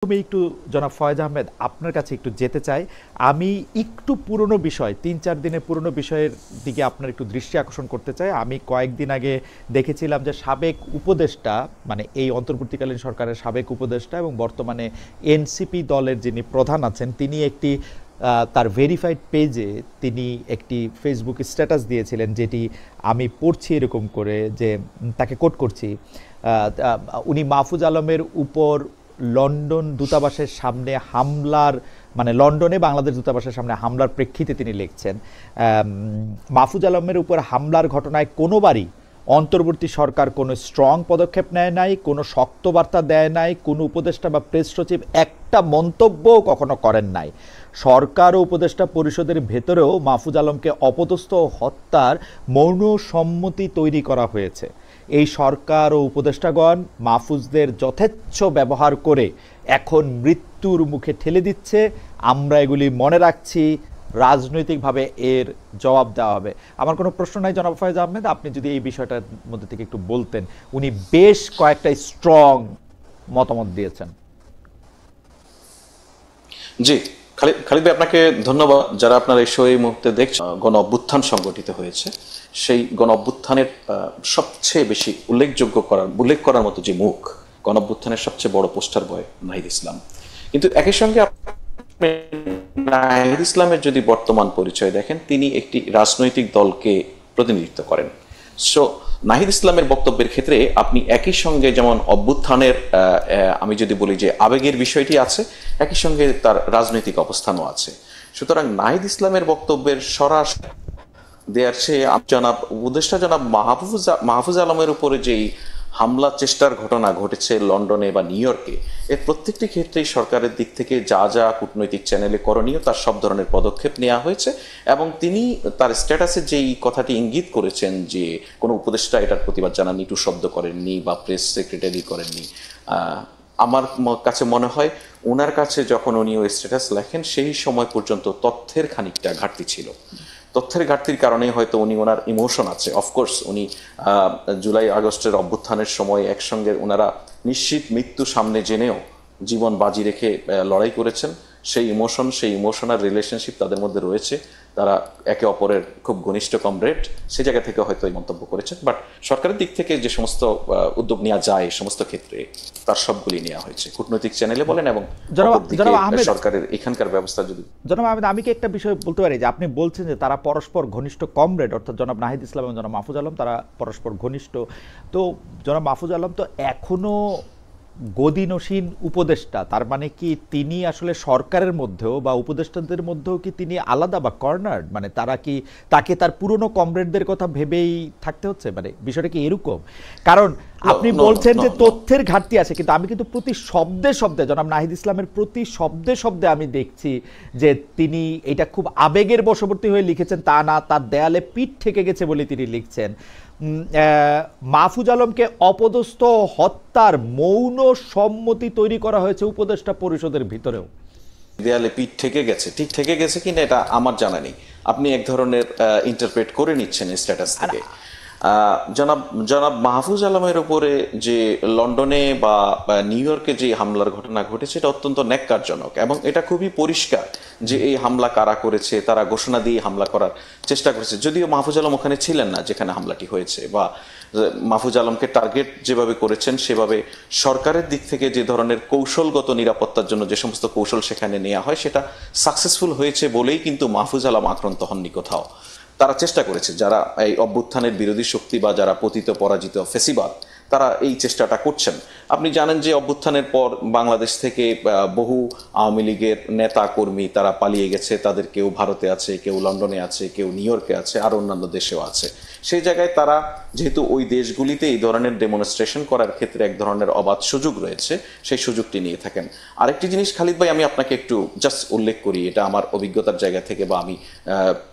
তুমি একটু জনাব ফয়েজ আহমেদ আপনার কাছে একটু যেতে চাই। আমি একটু পুরনো বিষয় ৩-৪ দিনের পুরনো বিষয়ের দিকে আপনার একটু দৃষ্টি আকর্ষণ করতে চাই। আমি কয়েকদিন আগে দেখেছিলাম যে সাবেক উপদেষ্টা, মানে এই অন্তর্বর্তীকালীন সরকারের সাবেক উপদেষ্টা এবং বর্তমানে এনসিপি দলের যিনি প্রধান আছেন, তিনি একটি তার ভেরিফাইড পেজে তিনি একটি ফেসবুক স্ট্যাটাস দিয়েছিলেন, যেটি আমি পড়ছি এরকম করে যে তাকে কোট করছি। উনি মাহফুজ আলমের উপর লন্ডন দূতাবাসের সামনে হামলার, মানে লন্ডনে বাংলাদেশ দূতাবাসের সামনে হামলার প্রেক্ষিতে তিনি লিখছেন, মাহফুজ আলমের উপর হামলার ঘটনায় কোনোবারই অন্তর্বর্তী সরকার কোনো স্ট্রং পদক্ষেপ নেয় নাই, কোনো শক্ত বার্তা দেয় নাই, কোনো উপদেষ্টা বা প্রেস সচিব একটা মন্তব্যও কখনো করেন নাই। সরকার ও উপদেষ্টা পরিষদের ভেতরেও মাহফুজ আলমকে অপদস্থ হত্যার মৌন সম্মতি তৈরি করা হয়েছে। এই সরকার ও উপদেষ্টাগণ মাহফুজদের যথেচ্ছ ব্যবহার করে এখন মৃত্যুর মুখে ঠেলে দিচ্ছে। আমরা এগুলি মনে রাখছি, রাজনৈতিকভাবে এর জবাব দেওয়া হবে। আমার কোনো প্রশ্ন নাই জনাব ফয়েজ আহমেদ, আপনি যদি এই বিষয়টার মধ্যে থেকে একটু বলতেন। উনি বেশ কয়েকটা স্ট্রং মতামত দিয়েছেন। জি, খালিদ ভাই, আপনাকে ধন্যবাদ। যারা আপনার এই শো এই মুহূর্তে দেখছেন, গণ অভ্যুত্থান সংগঠিত হয়েছে, সেই গণ অভ্যুত্থানের সবচেয়ে বেশি উল্লেখ করার মতো যে মুখ, গণ অভ্যুত্থানের সবচেয়ে বড় পোস্টার বয় নাহিদ ইসলাম। কিন্তু একই সঙ্গে নাহিদ ইসলামের যদি বর্তমান পরিচয় দেখেন, তিনি একটি রাজনৈতিক দলকে প্রতিনিধিত্ব করেন। সো নাহিদ ইসলামের বক্তব্যের ক্ষেত্রে আপনি একই সঙ্গে যেমন অভ্যুত্থানের আমি যদি বলি যে আবেগের বিষয়টি আছে, একই সঙ্গে তার রাজনৈতিক অবস্থানও আছে। সুতরাং নাহিদ ইসলামের বক্তব্যের সরাসরি দেয়ার চেয়ে উপদেষ্টা জনাব মাহফুজ আলমের উপরে যেই হামলা চেষ্টার ঘটনা ঘটেছে লন্ডনে বা নিউ ইয়র্কে, এর প্রত্যেকটি ক্ষেত্রেই সরকারের দিক থেকে যা যা কূটনৈতিক চ্যানেলে করণীয় তার সব ধরনের পদক্ষেপ নেওয়া হয়েছে। এবং তিনি তার স্ট্যাটাসে যেই কথাটি ইঙ্গিত করেছেন যে কোনো উপদেষ্টা এটার প্রতিবাদ জানাননি, টু শব্দ করেননি বা প্রেস সেক্রেটারি করেননি, আমার কাছে মনে হয় ওনার কাছে যখন উনি ওই স্ট্যাটাস লেখেন সেই সময় পর্যন্ত তথ্যের খানিকটা ঘাটতি ছিল। তথ্যের ঘাটতির কারণে হয়তো ওনার ইমোশন আছে। অফকোর্স উনি জুলাই আগস্টের অভ্যুত্থানের সময় একসঙ্গে ওনারা নিশ্চিত মৃত্যু সামনে জেনেও জীবন বাজি রেখে লড়াই করেছেন। সেই ইমোশনাল রিলেশনশিপ তাদের মধ্যে রয়েছে, তারা একে অপরের খুব ঘনিষ্ঠ কমরেড, সে জায়গা থেকে হয়তো এই মন্তব্য করেছেন। বাট সরকারের দিক থেকে যে সমস্ত উদ্যোগ নেওয়া যায় সমস্ত ক্ষেত্রে তার সবগুলি নেওয়া হয়েছে, কূটনৈতিক চ্যানেলে বলেন এবং সরকারের এখানকার ব্যবস্থা। যদি জনাব আহমেদ, আমি কি একটা বিষয় বলতে পারি যে আপনি বলছেন যে তারা পরস্পর ঘনিষ্ঠ কমরেড, অর্থাৎ জনাব নাহিদ ইসলাম এবং জনাব মাহফুজ আলম তারা পরস্পর ঘনিষ্ঠ। তো জনাব মাহফুজ আলম তো এখনো গদিনসীন উপদেষ্টা, তার মানে কি তিনি আসলে সরকারের মধ্যেও বা উপদেষ্টাদের মধ্যেও কি তিনি আলাদা বা কর্নার্ড? মানে তারা কি তাকে তার পুরনো কমরেডদের কথা ভেবেই থাকতে হচ্ছে? মানে বিষয়টা কি এরকম? কারণ আপনি বলছেন যে তথ্যের ঘাটতি আছে, কিন্তু আমি কিন্তু প্রতি শব্দে শব্দে জনাব নাহিদ ইসলামের প্রতি শব্দে শব্দে আমি দেখছি যে তিনি এটা খুব আবেগের বশবর্তী হয়ে লিখেছেন তা না, তার দেয়ালে পিঠ ঠেকে গেছে বলে তিনি লিখছেন। মাহফুজ আলমকে অপদস্থ হত্যার মৌন সম্মতি তৈরি করা হয়েছে উপদেষ্টা পরিষদের ভিতরেও। দেয়ালে পিঠ ঠেকে গেছে, ঠিক ঠেকে গেছে কিনা এটা আমার জানা নেই। আপনি এক ধরনের ইন্টারপ্রেট করে নিচ্ছেন স্ট্যাটাস থেকে। জনাব মাহফুজ আলমের উপরে যে লন্ডনে বা নিউ ইয়র্কে যে হামলার ঘটনা ঘটেছে, এটা অত্যন্ত ন্যাক্কারজনক এবং এটা খুবই পরিষ্কার যে এই হামলা কারা করেছে। তারা ঘোষণা দিয়ে হামলা করার চেষ্টা করেছে, যদিও মাহফুজ আলম ওখানে ছিলেন না যেখানে হামলাটি হয়েছে, বা মাহফুজ আলমকে টার্গেট যেভাবে করেছেন সেভাবে সরকারের দিক থেকে যে ধরনের কৌশলগত নিরাপত্তার জন্য যে সমস্ত কৌশল সেখানে নেওয়া হয় সেটা সাকসেসফুল হয়েছে বলেই কিন্তু মাহফুজ আলম আক্রান্ত হননি কোথাও। তারা চেষ্টা করেছে, যারা এই অভ্যুত্থানের বিরোধী শক্তি বা যারা পতিত পরাজিত ফেসিবাদ, তারা এই চেষ্টাটা করছেন। আপনি জানেন যে অভ্যুত্থানের পর বাংলাদেশ থেকে বহু আওয়ামী লীগের নেতা কর্মী তারা পালিয়ে গেছে, তাদের কেউ ভারতে আছে, কেউ লন্ডনে আছে, কেউ নিউ ইয়র্কে আছে, আর অন্যান্য দেশেও আছে। সেই জায়গায় তারা যেহেতু ওই দেশগুলিতে এই ধরনের ডেমনস্ট্রেশন করার ক্ষেত্রে এক ধরনের অবাধ সুযোগ রয়েছে, সেই সুযোগটি নিয়ে থাকেন। আরেকটি জিনিস খালিদ ভাই আমি আপনাকে একটু জাস্ট উল্লেখ করি, এটা আমার অভিজ্ঞতার জায়গা থেকে বা আমি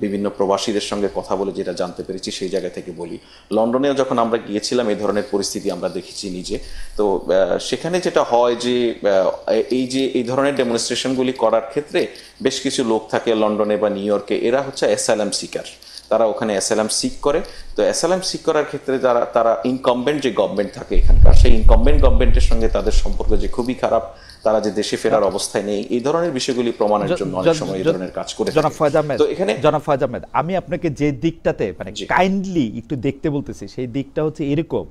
বিভিন্ন প্রবাসীদের সঙ্গে কথা বলে যেটা জানতে পেরেছি সেই জায়গা থেকে বলি। লন্ডনেও যখন আমরা গিয়েছিলাম এই ধরনের পরিস্থিতি আমরা দেখেছি নিজে। তো সেখানে যেটা হয় যে এই ধরনের ডেমনস্ট্রেশনগুলি করার ক্ষেত্রে বেশ কিছু লোক থাকে লন্ডনে বা নিউ ইয়র্কে, এরা হচ্ছে অ্যাসাইলাম সিকার। তারা ওখানে অ্যাসাইলাম সিক করে। তো অ্যাসাইলাম সিক করার ক্ষেত্রে তারা ইনকামবেন্ট যে গভর্নমেন্ট থাকে এখানকার, সেই ইনকামবেন্ট গভর্নমেন্টের সঙ্গে তাদের সম্পর্ক যে খুবই খারাপ, তারা যে দেশে ফেরার অবস্থায় নেই, এই ধরনের বিষয়গুলি প্রমাণের জন্য অনেক সময় এই ধরনের কাজ করে জনাব ফয়েজ আহমেদ, তো এখানে জনাব ফয়েজ আহমেদ, আমি আপনাকে যে দিকটাতে মানে কাইন্ডলি একটু দেখতে বলতেছি, সেই দিকটা হচ্ছে এরকম।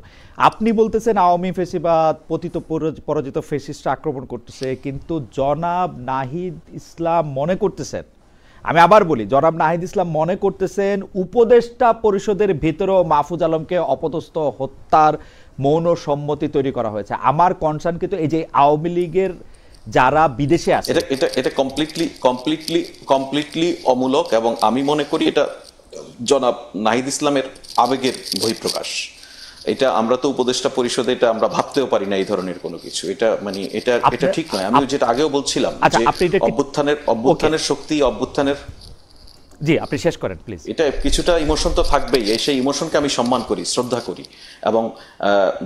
আপনি বলতেছেন আওয়ামী ফেসিবাদ, পতিত পরাজিত ফেসিস্টরা আক্রমণ করতেছে, কিন্তু জনাব নাহিদ ইসলাম মনে করতেছেন, আমি আবার বলি, জনাব নাহিদ ইসলাম মনে করতেছেন উপদেষ্টা পরিষদের ভিতরেও মাহফুজ আলমকে অপদস্থ হত্যার মৌন সম্মতি তৈরি করা হয়েছে। আমার কনসার্ন কিন্তু এই যে আওয়ামী লীগের যারা বিদেশে আছে, এটা কমপ্লিটলি অমূলক, এবং আমি মনে করি এটা জনাব নাহিদ ইসলামের আবেগের বহিঃপ্রকাশ। এটা আমরা তো উপদেষ্টা পরিষদে এটা আমরা ভাবতেও পারি না এই ধরনের কোনো কিছু। এটা মানে এটা ঠিক নয়। আমি যেটা আগেও বলছিলাম যে অভ্যুত্থানের শক্তি, অভ্যুত্থানের, জি আপনি শেষ করেন প্লিজ। এটা কিছুটা ইমোশন তো থাকবেই, সেই ইমোশনকে আমি সম্মান করি, শ্রদ্ধা করি, এবং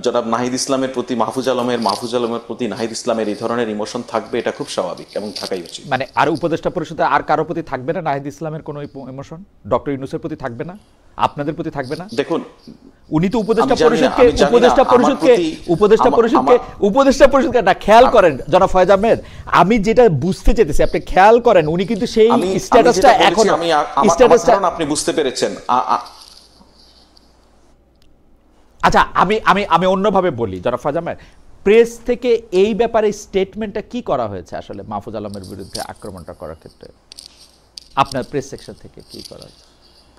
জনাব নাহিদ ইসলামের প্রতি, মাহফুজ আলমের প্রতি নাহিদ ইসলামের এই ধরনের ইমোশন থাকবে, এটা খুব স্বাভাবিক এবং থাকাই উচিত। মানে আর উপদেষ্টা পরিষদে আর কারো প্রতি থাকবে না নাহিদ ইসলামের কোনো ইমোশন? ডক্টর ইউনূসের প্রতি থাকবে না? আপনাদের প্রতি থাকবে না? দেখুন, উনি তো উপদেষ্টা পরিষদকে না, খেয়াল করেন জনাব ফয়েজ আহমেদ, আমি যেটা বুঝতে চেয়েছি আপনি খেয়াল করেন, উনি কিন্তু সেই স্ট্যাটাসটা এখন আপনি বুঝতে পেরেছেন। আচ্ছা আমি অন্যভাবে বলি জনাব ফয়েজ আহমেদ, প্রেস থেকে এই ব্যাপারে স্টেটমেন্টটা কি করা হয়েছে আসলে মাহফুজ আলমের বিরুদ্ধে আক্রমণটা করার ক্ষেত্রে আপনার প্রেস সেকশন থেকে কি করা হয়েছে?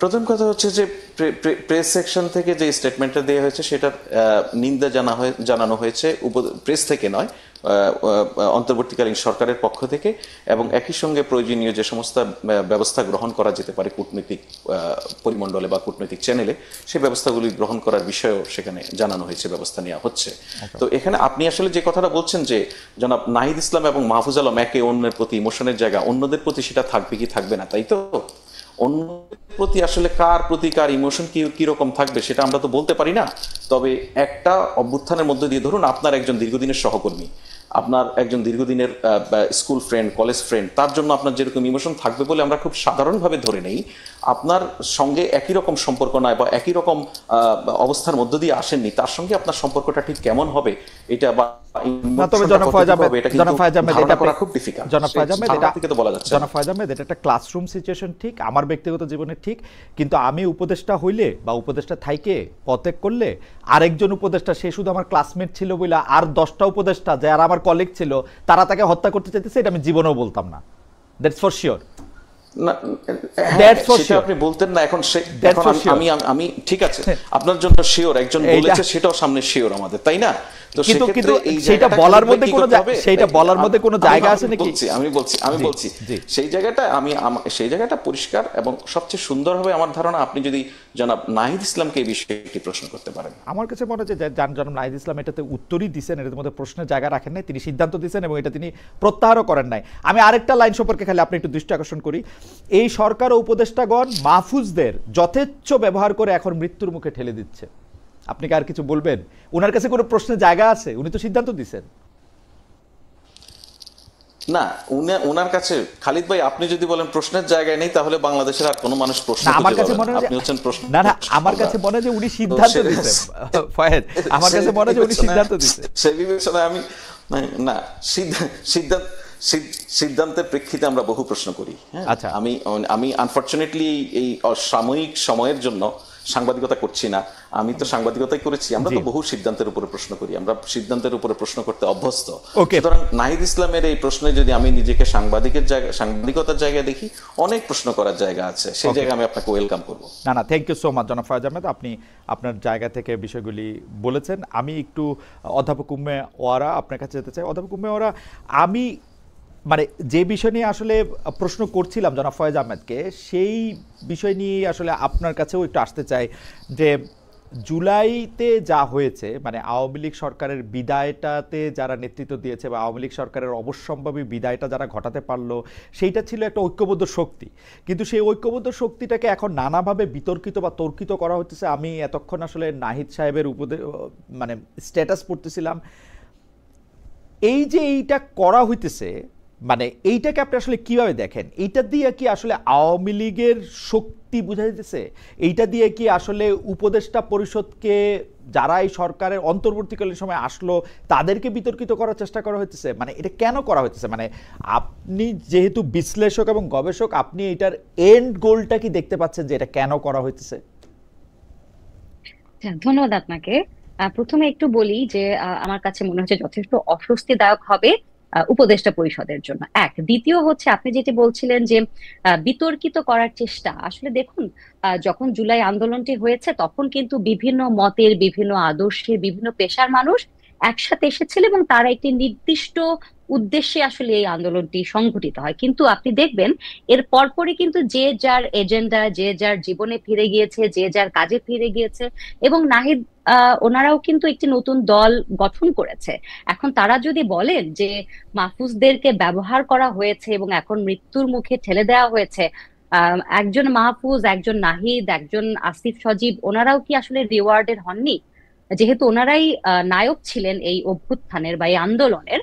প্রথম কথা হচ্ছে যে প্রেস সেকশন থেকে যে স্টেটমেন্টটা দেওয়া হয়েছে সেটার নিন্দা জানানো হয়েছে, প্রেস থেকে নয়, অন্তর্বর্তীকালীন সরকারের পক্ষ থেকে, এবং একই সঙ্গে প্রয়োজনীয় যে সমস্ত ব্যবস্থা গ্রহণ করা যেতে পারে কূটনৈতিক পরিমণ্ডলে বা কূটনৈতিক চ্যানেলে, সেই ব্যবস্থাগুলি গ্রহণ করার বিষয়েও সেখানে জানানো হয়েছে, ব্যবস্থা নেওয়া হচ্ছে। তো এখানে আপনি আসলে যে কথাটা বলছেন যে জনাব নাহিদ ইসলাম এবং মাহফুজ আলম একে অন্যের প্রতি ইমোশনের জায়গা, অন্যদের প্রতি সেটা থাকবে কি থাকবে না, তাই তো? অন্যদের প্রতি আসলে কার ইমোশন কিরকম থাকবে সেটা আমরা তো বলতে পারি না। তবে একটা অভ্যুত্থানের মধ্যে দিয়ে, ধরুন আপনার একজন দীর্ঘদিনের সহকর্মী, আপনার একজন দীর্ঘদিনের স্কুল ফ্রেন্ড, কলেজ ফ্রেন্ড, তার জন্য আপনার যেরকম ইমোশন থাকবে বলে আমরা খুব সাধারণভাবে ধরে নেই, আপনার সঙ্গে একই রকম সম্পর্ক নয় বা একই রকম অবস্থার মধ্য দিয়ে আসেননি, তার সঙ্গে আপনার সম্পর্কটা ঠিক কেমন হবে এটা বা একটা ক্লাসরুম সিচুয়েশন ঠিক, আমার ব্যক্তিগত জীবনে ঠিক, কিন্তু আমি উপদেষ্টা হইলে বা উপদেষ্টা থাইকে পদত্যাগ করলে আরেকজন উপদেষ্টা, সে শুধু আমার ক্লাসমেট ছিল বলে আর 10টা উপদেষ্টা যারা আমার কলিগ ছিল তারা তাকে হত্যা করতে চাইতেছে, এটা আমি জীবনেও বলতাম না। That's for sure. আপনি বলতেন না, এখন আমি ঠিক আছে, আপনার জন্য শিওর, একজন বলেছে সেটাও সামনে শিওর আমাদের, তাই না? কিন্তু সেটা বলার মধ্যে কোনো জায়গা আছে নাকি? আমি বলছি সেই জায়গাটা পরিষ্কার এবং সবচেয়ে সুন্দর হবে আমার ধারণা আপনি যদি জনাব নাহিদ ইসলামকে এই বিষয়ে একটি প্রশ্ন করতে পারেন। আমার কাছে মনে হচ্ছে জনাব নাহিদ ইসলাম এটাতে উত্তরই দিচ্ছেন, এটার মধ্যে প্রশ্নের জায়গা রাখেন নাই, তিনি সিদ্ধান্ত দিচ্ছেন এবং এটা তিনি প্রত্যাহারও করেন নাই। আমি আরেকটা লাইন সম্পর্কে খালি আপনি একটু দৃষ্টি আকর্ষণ করি, এই সরকার ও উপদেষ্টাগণ মাহফুজদের যথেচ্ছ ব্যবহার করে এখন মৃত্যুর মুখে ঠেলে দিচ্ছে। আপনি কি আর কিছু বলবেন? ওনার কাছে কোনো প্রশ্নের জায়গা আছে? উনি তো সিদ্ধান্ত দিচ্ছেন না। ওনার কাছে খালিদ ভাই, আপনি যদি বলেন প্রশ্নের জায়গায় নেই, তাহলে বাংলাদেশের আর কোনো মানুষ প্রশ্ন করতে পারবে না। আপনি হচ্ছেন প্রশ্ন। না আমার কাছে মনে হয় যে উনি সিদ্ধান্ত দিচ্ছেন ফয়েদ, আমার কাছে মনে হয় যে উনি সিদ্ধান্ত দিচ্ছেন। সেই বিবেচনায় আমি না, সিদ্ধান্তের প্রেক্ষিতে আমরা বহু প্রশ্ন করি। আচ্ছা, আমি আনফরচুনেটলি এই সাময়িক সময়ের জন্য সাংবাদিকতা করছি না, আমি তো সাংবাদিকতাই করেছি। আমরা তো বহু সিদ্ধান্তের উপরে প্রশ্ন করি, আমরা সিদ্ধান্তের উপরে প্রশ্ন করতে অভ্যস্ত। সুতরাং নাহিদ ইসলামের এই প্রশ্নে যদি আমি নিজেকে সাংবাদিকতার জায়গায় দেখি, অনেক প্রশ্ন করার জায়গা আছে, সেই জায়গায় আমি আপনাকে ওয়েলকাম করবো। না থ্যাংক ইউ সো মাচ জনাব ফয়েজ আহমেদ, আপনি আপনার জায়গা থেকে বিষয়গুলি বলেছেন। আমি একটু অধ্যাপক উম্মে ওয়ারা আপনার কাছে যেতে চাই। অধ্যাপক উম্মে ওয়ারা, আমি মানে যে বিষয় নিয়ে আসলে প্রশ্ন করছিলাম জনাব ফয়েজ আহমেদকে, সেই বিষয় নিয়ে আসলে আপনার কাছেও একটু আসতে চাই যে জুলাইতে যা হয়েছে, মানে আওয়ামী লীগ সরকারের বিদায়টাতে যারা নেতৃত্ব দিয়েছে বা আওয়ামী লীগ সরকারের অবশ্যম্ভাবী বিদায়টা যারা ঘটাতে পারলো, সেইটা ছিল একটা ঐক্যবদ্ধ শক্তি, কিন্তু সেই ঐক্যবদ্ধ শক্তিটাকে এখন নানাভাবে বিতর্কিত বা তর্কিত করা হচ্ছে। আমি এতক্ষণ আসলে নাহিদ সাহেবের মানে স্ট্যাটাস পড়তেছিলাম, এই যে এইটা করা হইতেছে, মানে এইটাকে আপনি আসলে কিভাবে দেখেন? এইটা দিয়ে কি আসলে আওয়ামী লীগের শক্তি বোঝা যেতেছে? এইটা দিয়ে কি আসলে উপদেষ্টা পরিষদকে যারা এই সরকারের অন্তর্বর্তীকালীন সময় আসলো তাদেরকে বিতর্কিত করার চেষ্টা করা হচ্ছে? মানে এটা কেন করা হচ্ছে? মানে আপনি যেহেতু বিশ্লেষক এবং গবেষক, আপনি এটার এন্ড গোলটা কি দেখতে পাচ্ছেন যে এটা কেন করা হচ্ছে? ধন্যবাদ আপনাকে। প্রথমে একটু বলি যে আমার কাছে মনে হচ্ছে যথেষ্ট অস্বস্তিদায়ক হবে উপদেষ্টা পরিষদের জন্য। দ্বিতীয় হচ্ছে আপনি যেটি বলছিলেন যে বিতর্কিত করার চেষ্টা। আসলে দেখুন, যখন জুলাই আন্দোলনটি হয়েছে তখন কিন্তু বিভিন্ন মতের, বিভিন্ন আদর্শের, বিভিন্ন পেশার মানুষ একসাথে এসেছিল এবং তারা একটি নির্দিষ্ট উদ্দেশ্যে আসলে এই আন্দোলনটি সংঘটিত হয়। কিন্তু আপনি দেখবেন এর পরপরই কিন্তু যে যার এজেন্ডা, যে যার জীবনে ফিরে গিয়েছে, যে যার কাজে ফিরে গিয়েছে। এবং নাহিদ ওনারাও কিন্তু একটি নতুন দল গঠন করেছে। এখন তারা যদি বলেন যে মাহফুজদেরকে ব্যবহার করা হয়েছে এবং এখন মৃত্যুর মুখে ঠেলে দেওয়া হয়েছে, একজন মাহফুজ, একজন নাহিদ, একজন আসিফ সজীব, ওনারাও কি আসলে রিওয়ার্ডের হননি? যেহেতু ওনারাই নায়ক ছিলেন এই অভ্যুত্থানের বা এই আন্দোলনের,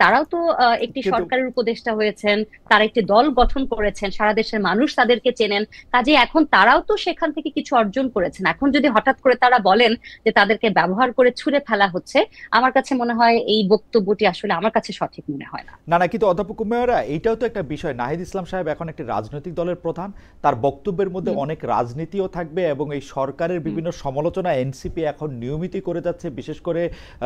তারাও তো একটি কিন্তু সরকারের উপদেষ্টা হয়েছেন, তারা একটি দল গঠন করেছেন, সারা দেশের মানুষ তাদেরকে চেনেন। কাজে এখন তারাও তো সেখান থেকে কিছু অর্জন করেছেন। এখন যদি হঠাৎ করে তারা বলেন যে তাদেরকে ব্যবহার করে ছুঁড়ে ফেলা হচ্ছে, আমার কাছে মনে হয় এই বক্তব্যটি আসলে আমার কাছে সঠিক মনে হয় না। না না, কিন্তু অধ্যাপক উমেয়রা, এইটাও তো একটা বিষয়। নাহিদ ইসলাম সাহেব এখন একটি রাজনৈতিক দলের প্রধান, তার বক্তব্যের মধ্যে অনেক রাজনীতিও থাকবে এবং এই সরকারের বিভিন্ন সমালোচনা এনসিপি এখন নিয়মিতই করে যাচ্ছে। বিশেষ করে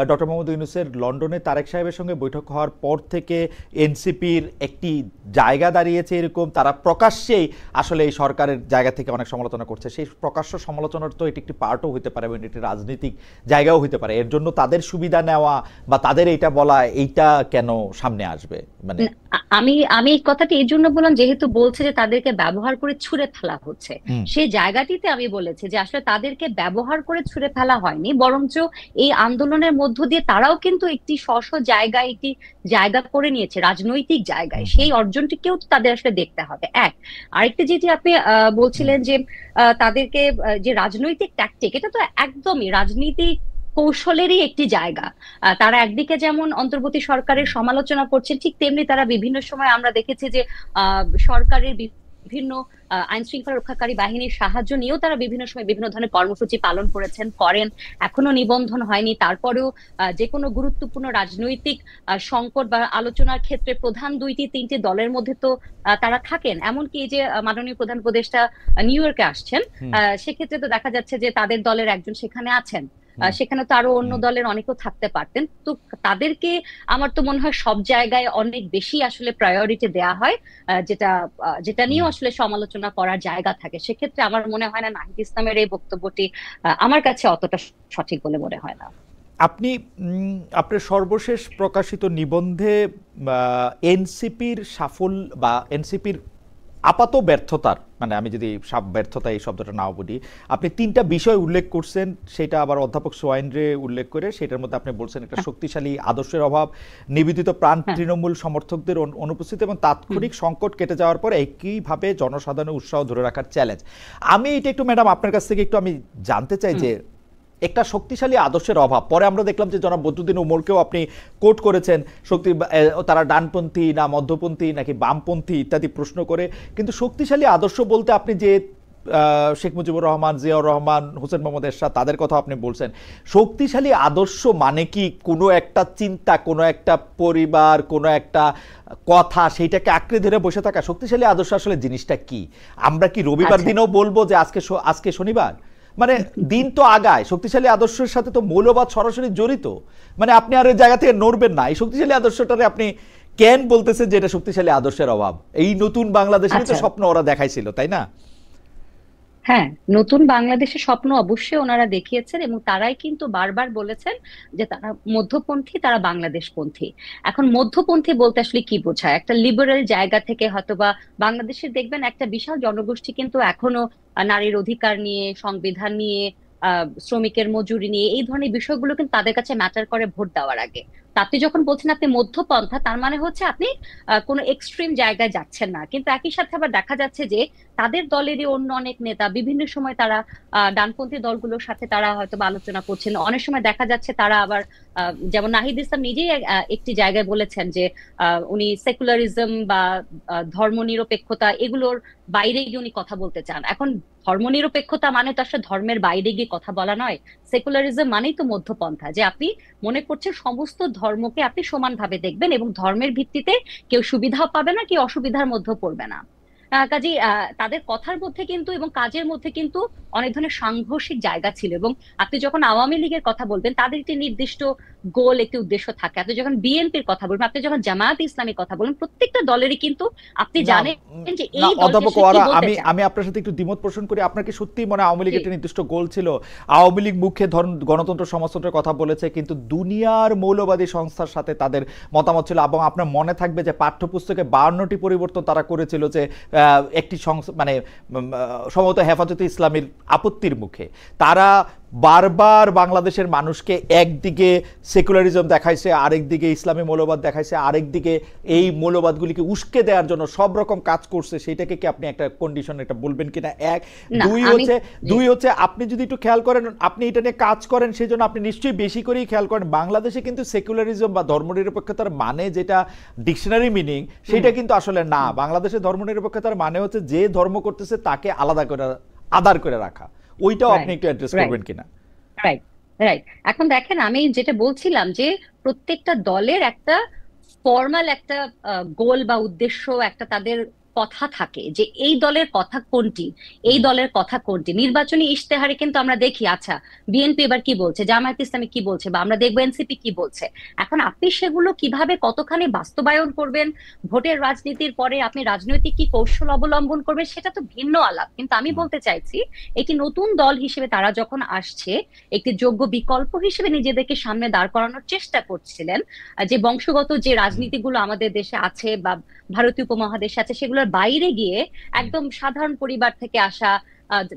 ডক্টর মোহাম্মদ ইউনূসের লন্ডনে তারেক সাহেবের সঙ্গে বৈঠক হওয়ার পর থেকে এনসিপির একটি জায়গা দাঁড়িয়েছে এরকম, তারা প্রকাশ্যেই আসলে এই সরকারের জায়গা থেকে অনেক সমালোচনা করছে। সেই প্রকাশ্য সমালোচনার তো এটি একটি পার্টও হতে পারে এবং এটি রাজনৈতিক জায়গাও হতে পারে। এর জন্য তাদের সুবিধা নেওয়া বা তাদের এইটা বলা, এইটা কেন সামনে আসবে? মানে আমি আমি এই কথাটি এই জন্য বললাম, যেহেতু বলছে যে তাদেরকে ব্যবহার করে ছুঁড়ে ফেলা হচ্ছে, সেই জায়গাটিতে আমি বলেছি যে আসলে তাদেরকে ব্যবহার করে ছুঁড়ে ফেলা হয়নি, বরঞ্চ এই আন্দোলনের মধ্য দিয়ে তারাও কিন্তু একটি স্ব জায়গায়, একটি জায়গা করে নিয়েছে রাজনৈতিক জায়গায়। সেই অর্জনটিকেও তো তাদের আসলে দেখতে হবে। আরেকটি যেটি আপনি বলছিলেন যে তাদেরকে যে রাজনৈতিক ট্যাকটিক, এটা তো একদমই রাজনীতিক কৌশলেরই একটি জায়গা। তারা একদিকে যেমন অন্তর্বর্তী সরকারের সমালোচনা করছেন, ঠিক তেমনি তারা বিভিন্ন সময় আমরা দেখেছি যে সরকারের বিভিন্ন আইন শৃঙ্খলা রক্ষাকারী বাহিনীর সাহায্য নিয়েও তারা বিভিন্ন সময় বিভিন্ন ধরনের কর্মসূচি পালন করেন। এখনো নিবন্ধন হয়নি, তারপরেও যে কোনো গুরুত্বপূর্ণ রাজনৈতিক সংকট বা আলোচনার ক্ষেত্রে প্রধান দুইটি তিনটি দলের মধ্যে তো তারা থাকেন। এমনকি এই যে মাননীয় প্রধান উপদেষ্টা নিউ ইয়র্কে আসছেন, সেক্ষেত্রে তো দেখা যাচ্ছে যে তাদের দলের একজন সেখানে আছেন। সেখানে তো আরো অন্য দলের অনেকেও থাকতে পারতেন। তো তাদেরকে আমার তো মনে হয় সব জায়গায় অনেক বেশি আসলে প্রায়োরিটি দেয়া হয়, যেটা যেটা নিয়েও আসলে সমালোচনা করার জায়গা থাকে। সেক্ষেত্রে আমার মনে হয় না নাহিদ ইসলামের এই বক্তব্যটি আমার কাছে অতটা সঠিক বলে মনে হয় না। আপনি আপনার সর্বশেষ প্রকাশিত নিবন্ধে এনসিপির সাফল্য বা এনসিপির আপাত ব্যর্থতার, মানে আমি যদি ব্যর্থতা এই শব্দটা নাও বলি, আপনি তিনটা বিষয় উল্লেখ করছেন। সেটা আবার অধ্যাপক সোয়াইনরে উল্লেখ করে সেটার মধ্যে আপনি বলছেন একটা শক্তিশালী আদর্শের অভাব, নিবেদিত প্রাণ তৃণমূল সমর্থকদের অনুপস্থিতি এবং তাৎক্ষণিক সংকট কেটে যাওয়ার পর একইভাবে জনসাধারণের উৎসাহ ধরে রাখার চ্যালেঞ্জ। আমি এটা একটু ম্যাডাম আপনার কাছ থেকে একটু আমি জানতে চাই যে একটা শক্তিশালী আদর্শের অভাব, পরে আমরা দেখলাম যে জনাব বদরুদ্দিন উমরকেও আপনি কোট করেছেন, তারা ডানপন্থী না মধ্যপন্থী নাকি বামপন্থী ইত্যাদি প্রশ্ন করে। কিন্তু শক্তিশালী আদর্শ বলতে আপনি যে শেখ মুজিবুর রহমান, জিয়াউর রহমান, হোসেন মোহাম্মদ এরশাদ তাদের কথা আপনি বলছেন, শক্তিশালী আদর্শ মানে কি কোনো একটা চিন্তা, কোনো একটা পরিবার, কোনো একটা কথা, সেইটাকে আঁকড়ে ধরে বসে থাকা? শক্তিশালী আদর্শ আসলে জিনিসটা কি? আমরা কি রবিবার দিনেও বলবো যে আজকে শনিবার? মানে দিন তো আগায়, শক্তিশালী আদর্শের সাথে তো মৌলবাদ সরাসরি জড়িত। মানে আপনি আর ওই জায়গা থেকে নড়বেন না। এই শক্তিশালী আদর্শটারে আপনি কেন বলতেছেন যে এটা শক্তিশালী আদর্শের অভাব? এই নতুন বাংলাদেশের তো স্বপ্ন ওরা দেখাইছিল, তাই না? হ্যাঁ, নতুন বাংলাদেশের স্বপ্ন অবশ্যই ওনারা দেখিয়েছেন এবং তারাই কিন্তু বারবার বলেছেন যে তারা মধ্যপন্থী, তারা বাংলাদেশপন্থী। এখন মধ্যপন্থী বলতে আসলে কি বোঝায়? একটা লিবারেল জায়গা থেকে হয়তোবা বাংলাদেশের দেখবেন একটা বিশাল জনগোষ্ঠী কিন্তু এখনো নারীর অধিকার নিয়ে, সংবিধান নিয়ে, শ্রমিকের মজুরি নিয়ে, এই ধরনের বিষয়গুলো কিন্তু তাদের কাছে ম্যাটার করে ভোট দেওয়ার আগে। তা আপনি যখন বলছেন আপনি মধ্যপন্থা, তার মানে হচ্ছে আপনি কোনো এক্সট্রিম জায়গায় যাচ্ছেন না। কিন্তু একই সাথে আবার দেখা যাচ্ছে যে তাদের দলেরই অন্য অনেক নেতা বিভিন্ন সময় তারা ডানপন্থী দলগুলোর সাথে তারা হয়তো আলোচনা করছেন। অনেক সময় দেখা যাচ্ছে তারা আবার যেমন নাহিদ ইসলাম নিজেই একটি জায়গায় বলেছেন যে উনি সেকুলারিজম বা ধর্মনিরপেক্ষতা এগুলোর বাইরে গিয়ে উনি কথা বলতে চান। এখন ধর্মনিরপেক্ষতা মানে তো আসলে ধর্মের বাইরে গিয়ে কথা বলা নয়। সেকুলারিজম মানেই তো মধ্যপন্থা, যে আপনি মনে করছেন সমস্ত ধর্মকে আপনি সমানভাবে দেখবেন এবং ধর্মের ভিত্তিতে কেউ সুবিধাও পাবে না, কেউ অসুবিধার মধ্যে পড়বে না। কাজেই তাদের কথার মধ্যে কিন্তু এবং কাজের মধ্যে কিন্তু অনেক ধরনের সাংঘর্ষিক জায়গা ছিল। এবং আপনি যখন আওয়ামী লীগের কথা বলবেন তাদের একটি নির্দিষ্ট গোল, একটি উদ্দেশ্য থাকে। আপনি যখন বিএনপির কথা বলবেন, আপনি যখন জামায়াত ইসলামীর কথা বলবেন, প্রত্যেকটা দলেরই কিন্তু আপনি না জানেন যে না এই দলটি অধ্যাপক আসলে কি ওয়ারা, বলতে আমি চায়। আমি আপনার সাথে একটু দ্বিমত পোষণ করি। আপনার কি সত্যি মনে হয় আওয়ামী জি লীগের একটা নির্দিষ্ট গোল ছিল? আওয়ামী লীগ মুখে ধরুন গণতন্ত্র সমাজতন্ত্রের কথা বলেছে, কিন্তু দুনিয়ার মৌলবাদী সংস্থার সাথে তাদের মতামত ছিল। এবং আপনার মনে থাকবে যে পাঠ্যপুস্তকে 52টি পরিবর্তন তারা করেছিল, যে একটি মানে সম্ভবত হেফাজতে ইসলামীর আপত্তির মুখে তারা বারবার বাংলাদেশের মানুষকে একদিকে সেকুলারিজম দেখাইছে, আরেকদিকে ইসলামী মৌলবাদ দেখাইছে, আরেকদিকে এই মৌলবাদগুলিকে উস্কে দেওয়ার জন্য সব রকম কাজ করছে। সেটাকে কি আপনি একটা কন্ডিশন এটা বলবেন কিনা? এক। না দুই হচ্ছে আপনি যদি একটু খেয়াল করেন, আপনি এটা নিয়ে কাজ করেন, সেই জন্য আপনি নিশ্চয়ই বেশি করেই খেয়াল করেন বাংলাদেশে কিন্তু সেকুলারিজম বা ধর্মনিরপেক্ষতার মানে যেটা ডিকশনারি মিনিং, সেটা কিন্তু আসলে না। বাংলাদেশে ধর্মনিরপেক্ষতার মানে হচ্ছে যে ধর্ম করতেছে তাকে আলাদা করে আদার করে রাখা। ওইটাও আপনি একটু অ্যাড্রেস করবেন কিনা? Right, right. এখন দেখেন, আমি যেটা বলছিলাম যে প্রত্যেকটা দলের একটা ফর্মাল একটা গোল বা উদ্দেশ্য, একটা তাদের কথা থাকে যে এই দলের কথা কোনটি, এই দলের কথা কোনটি। নির্বাচনী ইশতেহারে কিন্তু আমরা দেখি, আচ্ছা বিএনপি এবার কি বলছে, জামায়াত ইসলামী কি বলছে, বা আমরা দেখবো এনসিপি কি বলছে। এখন আপনি সেগুলো কিভাবে কতখানি বাস্তবায়ন করবেন, ভোটের রাজনীতির পরে আপনি রাজনৈতিক কি কৌশল অবলম্বন করবেন, সেটা তো ভিন্ন আলাপ। কিন্তু আমি বলতে চাইছি, একটি নতুন দল হিসেবে তারা যখন আসছে, একটি যোগ্য বিকল্প হিসেবে নিজেদেরকে সামনে দাঁড় করানোর চেষ্টা করছিলেন। যে বংশগত যে রাজনীতিগুলো আমাদের দেশে আছে বা ভারতীয় উপমহাদেশে আছে, সেগুলোর বাইরে গিয়ে একদম সাধারণ পরিবার থেকে আসা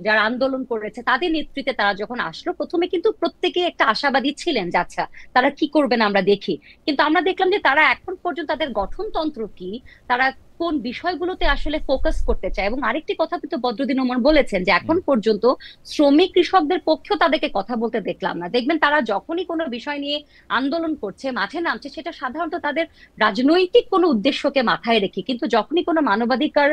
যারা আন্দোলন করেছে তাদের নেতৃত্বে তারা যখন আসলো, প্রথমে কিন্তু প্রত্যেকে একটা আশাবাদী ছিলেন যে আচ্ছা তারা কি করবেন আমরা দেখি। কিন্তু আমরা দেখলাম যে তারা এখন পর্যন্ত তাদের গঠনতন্ত্র কি, তারা কোন বিষয়গুলোতে আসলে ফোকাস করতে চায়। এবং আরেকটি কথা কিন্তু বদরুদ্দিন ওমর বলেছেন যে এখন পর্যন্ত শ্রমিক কৃষকদের পক্ষেও তাদেরকে কথা বলতে দেখলাম না। দেখবেন তারা যখনই কোনো বিষয় নিয়ে আন্দোলন করছে, মাঠে নামছে, সেটা সাধারণত তাদের রাজনৈতিক কোনো উদ্দেশ্যকে মাথায় রেখে। কিন্তু যখনই কোনো মানবাধিকার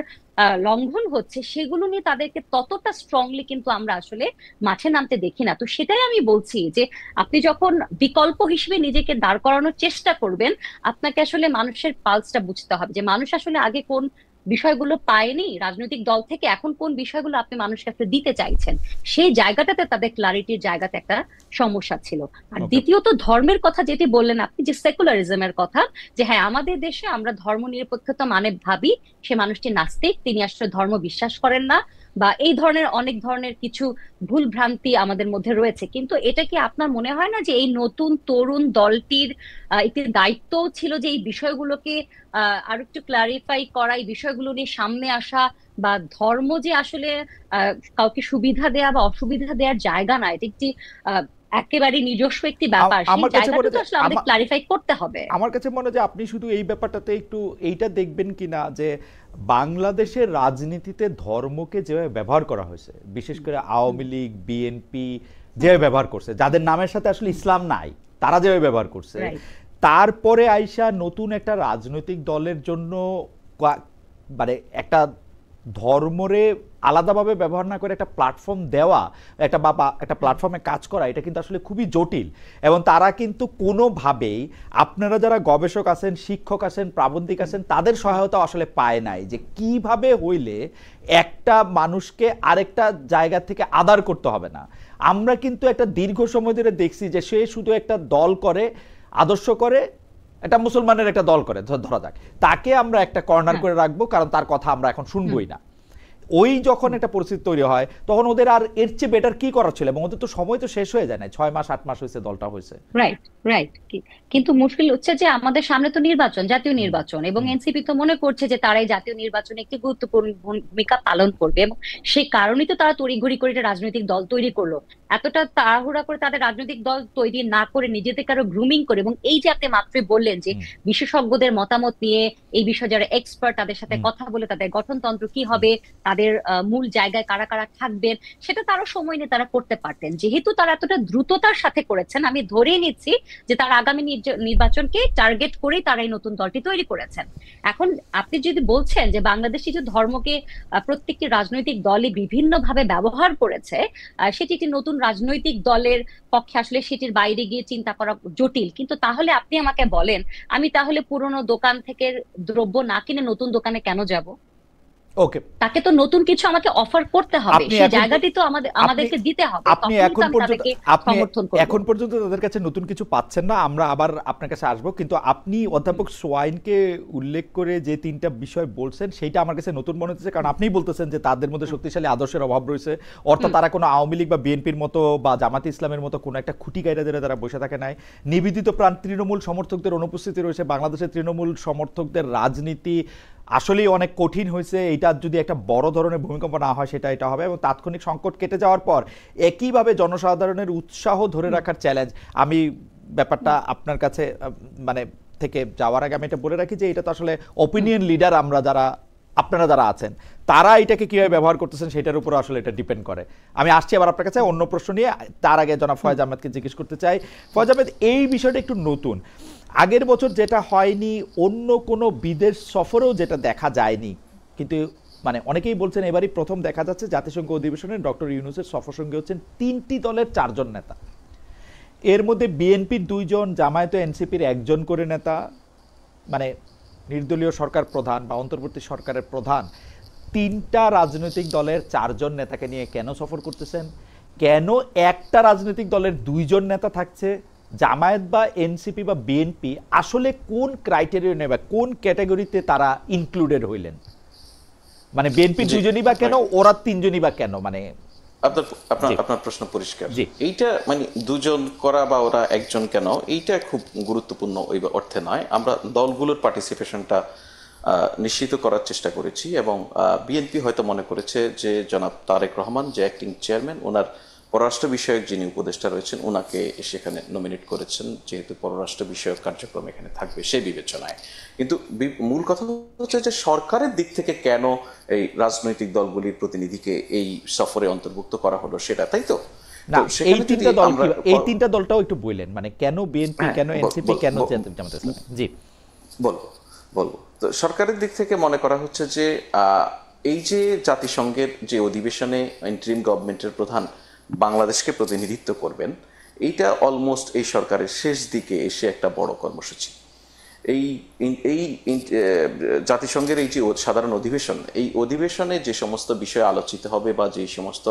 লঙ্ঘন হচ্ছে, সেগুলো নিয়ে তাদেরকে ততটা স্ট্রংলি কিন্তু আমরা আসলে মাঠে নামতে দেখি না। তো সেটাই আমি বলছি যে আপনি যখন বিকল্প হিসেবে নিজেকে দাঁড় করানোর চেষ্টা করবেন, আপনাকে আসলে মানুষের পালসটা বুঝতে হবে, যে মানুষ আসলে আগে কোন বিষয়গুলো পায়নি রাজনৈতিক দল থেকে, এখন কোন বিষয়গুলো আপনি মানুষকে আসলে দিতে চাইছেন। সেই জায়গাটাতে তাদের ক্লারিটির জায়গাতে একটা সমস্যা ছিল। আর দ্বিতীয়ত ধর্মের কথা যেটি বললেন আপনি, যে সেকুলারিজমের কথা, যে হ্যাঁ আমাদের দেশে আমরা ধর্ম নিরপেক্ষতা মানে ভাবি সে মানুষটি নাস্তিক, তিনি আসলে ধর্ম বিশ্বাস করেন না, বা এই ধরনের অনেক ধরনের কিছু ভুল ভ্রান্তি আমাদের মধ্যে রয়েছে। কিন্তু এটা কি আপনার মনে হয় না যে এই নতুন তরুণ দলটির একটি দায়িত্ব ছিল যে এই বিষয়গুলোকে আরো একটু ক্লারিফাই করা, এই বিষয়গুলো নিয়ে সামনে আসা, বা ধর্ম যে আসলে কাউকে সুবিধা দেয়া বা অসুবিধা দেওয়ার জায়গা না, এটা একটি একেবারে নিজস্ব একটি ব্যাপার, সেই জায়গাটা তো আসলে আমাদের ক্লারিফাই করতে হবে। আমার কাছে মনে হয় যে আপনি শুধু এই ব্যাপারটাতে একটু এইটা দেখবেন কিনা, যে বাংলাদেশের রাজনীতিতে ধর্মকে যেভাবে ব্যবহার করা হয়েছে, বিশেষ করে আওয়ামী লীগ বিএনপি যেভাবে ব্যবহার করছে, যাদের নামের সাথে আসলে ইসলাম নাই, তারা যেভাবে ব্যবহার করছে, তারপরে আইসা নতুন একটা রাজনৈতিক দলের জন্য মানে একটা ধর্মরে আলাদাভাবে ব্যবহার না করে একটা প্ল্যাটফর্ম দেওয়া, একটা প্ল্যাটফর্মে কাজ করা, এটা কিন্তু আসলে খুবই জটিল। এবং তারা কিন্তু কোনোভাবেই, আপনারা যারা গবেষক আছেন, শিক্ষক আছেন, প্রাবন্ধিক আছেন, তাদের সহায়তা আসলে পায় নাই যে কিভাবে হইলে একটা মানুষকে আরেকটা জায়গা থেকে আদার করতে হবে না। আমরা কিন্তু একটা দীর্ঘ সময় ধরে দেখছি যে সে শুধু একটা দল করে, আদর্শ করে, একটা মুসলমানের একটা দল করে ধরা যাক, তাকে আমরা একটা কর্নার করে রাখবো, কারণ তার কথা আমরা এখন শুনবই না। ওই যখন একটা পরিস্থিতি তৈরি হয়, তখন ওদের আর এর চেয়ে বেটার কি করা ছিল? এবং ওদের তো সময় তো শেষ হয়ে যায় না, 6 মাস 8 মাস হয়েছে দলটা হয়েছে। Right, right. কিন্তু মুশকিল হচ্ছে যে আমাদের সামনে তো নির্বাচন, জাতীয় নির্বাচন, এবং এনসিপি তো মনে করছে যে তারা এই জাতীয় নির্বাচনে একটি গুরুত্বপূর্ণ ভূমিকা পালন করবে, এবং সেই কারণেই তো তারা তড়িঘড়ি করে একটা রাজনৈতিক দল তৈরি করলো। এতটা তাড়াহুড়া করে তাদের রাজনৈতিক দল তৈরি না করে নিজেদেরকে আরো গ্রুমিং করে, এবং এই যে আপনি মাত্রই বললেন যে বিশেষজ্ঞদের মতামত নিয়ে এই বিষয়ে যারা এক্সপার্ট তাদের সাথে কথা বলে তাদের গঠনতন্ত্র কি হবে, তাদের মূল জায়গায় কারা কারা থাকবেন, সেটা তারও সময় নিয়ে তারা করতে পারতেন। যেহেতু তারা এতটা দ্রুততার সাথে করেছেন, আমি ধরেই নিচ্ছি যে তারা আগামী নির্বাচনকে টার্গেট করেই তারা এই নতুন দলটি তৈরি করেছেন। এখন আপনি যদি বলছেন যে বাংলাদেশি যে ধর্মকে প্রত্যেকটি রাজনৈতিক দলই বিভিন্ন ভাবে ব্যবহার করেছে, সেটি একটি নতুন রাজনৈতিক দলের পক্ষে আসলে সেটির বাইরে গিয়ে চিন্তা করা জটিল। কিন্তু তাহলে আপনি আমাকে বলেন, আমি তাহলে পুরনো দোকান থেকে দ্রব্য না কিনে নতুন দোকানে কেন যাব? ওকে, তাকে তো নতুন কিছু আমাকে অফার করতে হবে, সেই জায়গাটি তো আমাদেরকে দিতে হবে। আপনি এখন পর্যন্ত তাদের কাছে নতুন কিছু পাচ্ছেন না, আমরা আবার আপনার কাছে আসবো। কিন্তু আপনি অধ্যাপক সোয়াইনকে উল্লেখ করে যে তিনটা বিষয় বলছেন সেইটা আমার কাছে নতুন মনে হচ্ছে, কারণ আপনিই বলতেছেন যে তাদের মধ্যে শক্তিশালী আদর্শের অভাব রয়েছে, অর্থাৎ তারা কোনো আওয়ামী লীগ বা বিএনপির মতো বা জামাতে ইসলামের মতো কোনো একটা খুঁটি গাইরা ধরে তারা বসে থাকে নাই। নিবেদিত প্রাণ তৃণমূল সমর্থকদের অনুপস্থিতি রয়েছে। বাংলাদেশের তৃণমূল সমর্থকদের রাজনীতি আসলেই অনেক কঠিন হয়েছে। এটা যদি একটা বড় ধরনের ভূমিকম্প না হয় সেটা এটা হবে, এবং তাৎক্ষণিক সংকট কেটে যাওয়ার পর একইভাবে জনসাধারণের উৎসাহ ধরে রাখার চ্যালেঞ্জ। আমি ব্যাপারটা আপনার কাছে মানে থেকে যাওয়ার আগে আমি এটা বলে রাখি যে এটা তো আসলে অপিনিয়ন লিডার আমরা যারা, আপনারা যারা আছেন, তারা এটাকে কিভাবে ব্যবহার করতেছেন সেটার উপর আসলে এটা ডিপেন্ড করে। আমি আসছি আবার আপনার কাছে অন্য প্রশ্ন নিয়ে। তার আগে জনাব ফয়েজ আহমেদকে জিজ্ঞেস করতে চাই। ফয়েজ আহমেদ, এই বিষয়টা একটু নতুন, আগের বছর যেটা হয়নি, অন্য কোনো বিদেশ সফরেও যেটা দেখা যায়নি, কিন্তু মানে অনেকেই বলছেন এবারই প্রথম দেখা যাচ্ছে জাতিসংঘ অধিবেশনে ডক্টর ইউনূসের সফর সঙ্গী হচ্ছেন 3টি দলের 4 জন নেতা। এর মধ্যে বিএনপির 2 জন, জামায়াত ও এনসিপির 1 জন করে নেতা, মানে নির্দলীয় সরকার প্রধান বা অন্তর্বর্তী সরকারের প্রধান 3টা রাজনৈতিক দলের 4 জন নেতাকে নিয়ে কেন সফর করতেছেন? কেন একটা রাজনৈতিক দলের 2 জন নেতা থাকছে? জামায়াত বা এনসিপি বা বিএনপি আসলে কোন ক্রাইটেরিয়া নেবে, কোন ক্যাটাগরিতে তারা ইনক্লুডেড হইলেন? মানে বিএনপি 2 জনই বা কেন, ওরা 3 জনই বা কেন? মানে আপনার প্রশ্ন পরিষ্কার। এইটা মানে 2 জন করা বা ওরা 1 জন কেন, এইটা খুব গুরুত্বপূর্ণ ওই অর্থে নয়। আমরা দলগুলোর পার্টিসিপেশনটা নিশ্চিত করার চেষ্টা করেছি, এবং বিএনপি হয়তো মনে করেছে যে জনাব তারেক রহমান যে অ্যাক্টিং চেয়ারম্যান, ওনার পররাষ্ট্র বিষয়ক যিনি উপদেষ্টা রয়েছেন ওনাকে সেখানে নমিনেট করেছেন, যেহেতু পররাষ্ট্র বিষয়ক কার্যক্রম এখানে থাকবে সেই বিবেচনায়। কিন্তু মূল কথা হচ্ছে যে সরকারের দিক থেকে কেন এই রাজনৈতিক দলগুলির প্রতিনিধিকে এই সফরে অন্তর্ভুক্ত করা হলো সেটা, তাই তো? না, এই তিনটা দলটাও একটু বললেন, মানে কেন বিএনপি, কেন এনসিপি, কেন জামায়াত ইসলামী? জি বলবো। তো সরকারের দিক থেকে মনে করা হচ্ছে যে এই যে জাতিসংঘের যে অধিবেশনে ইন্টারিম গভর্নমেন্টের প্রধান বাংলাদেশকে প্রতিনিধিত্ব করবেন, এইটা অলমোস্ট এই সরকারের শেষ দিকে এসে একটা বড় কর্মসূচি। এই জাতিসংঘের এই যে সাধারণ অধিবেশন, এই অধিবেশনে যে সমস্ত বিষয় আলোচিত হবে বা যে সমস্ত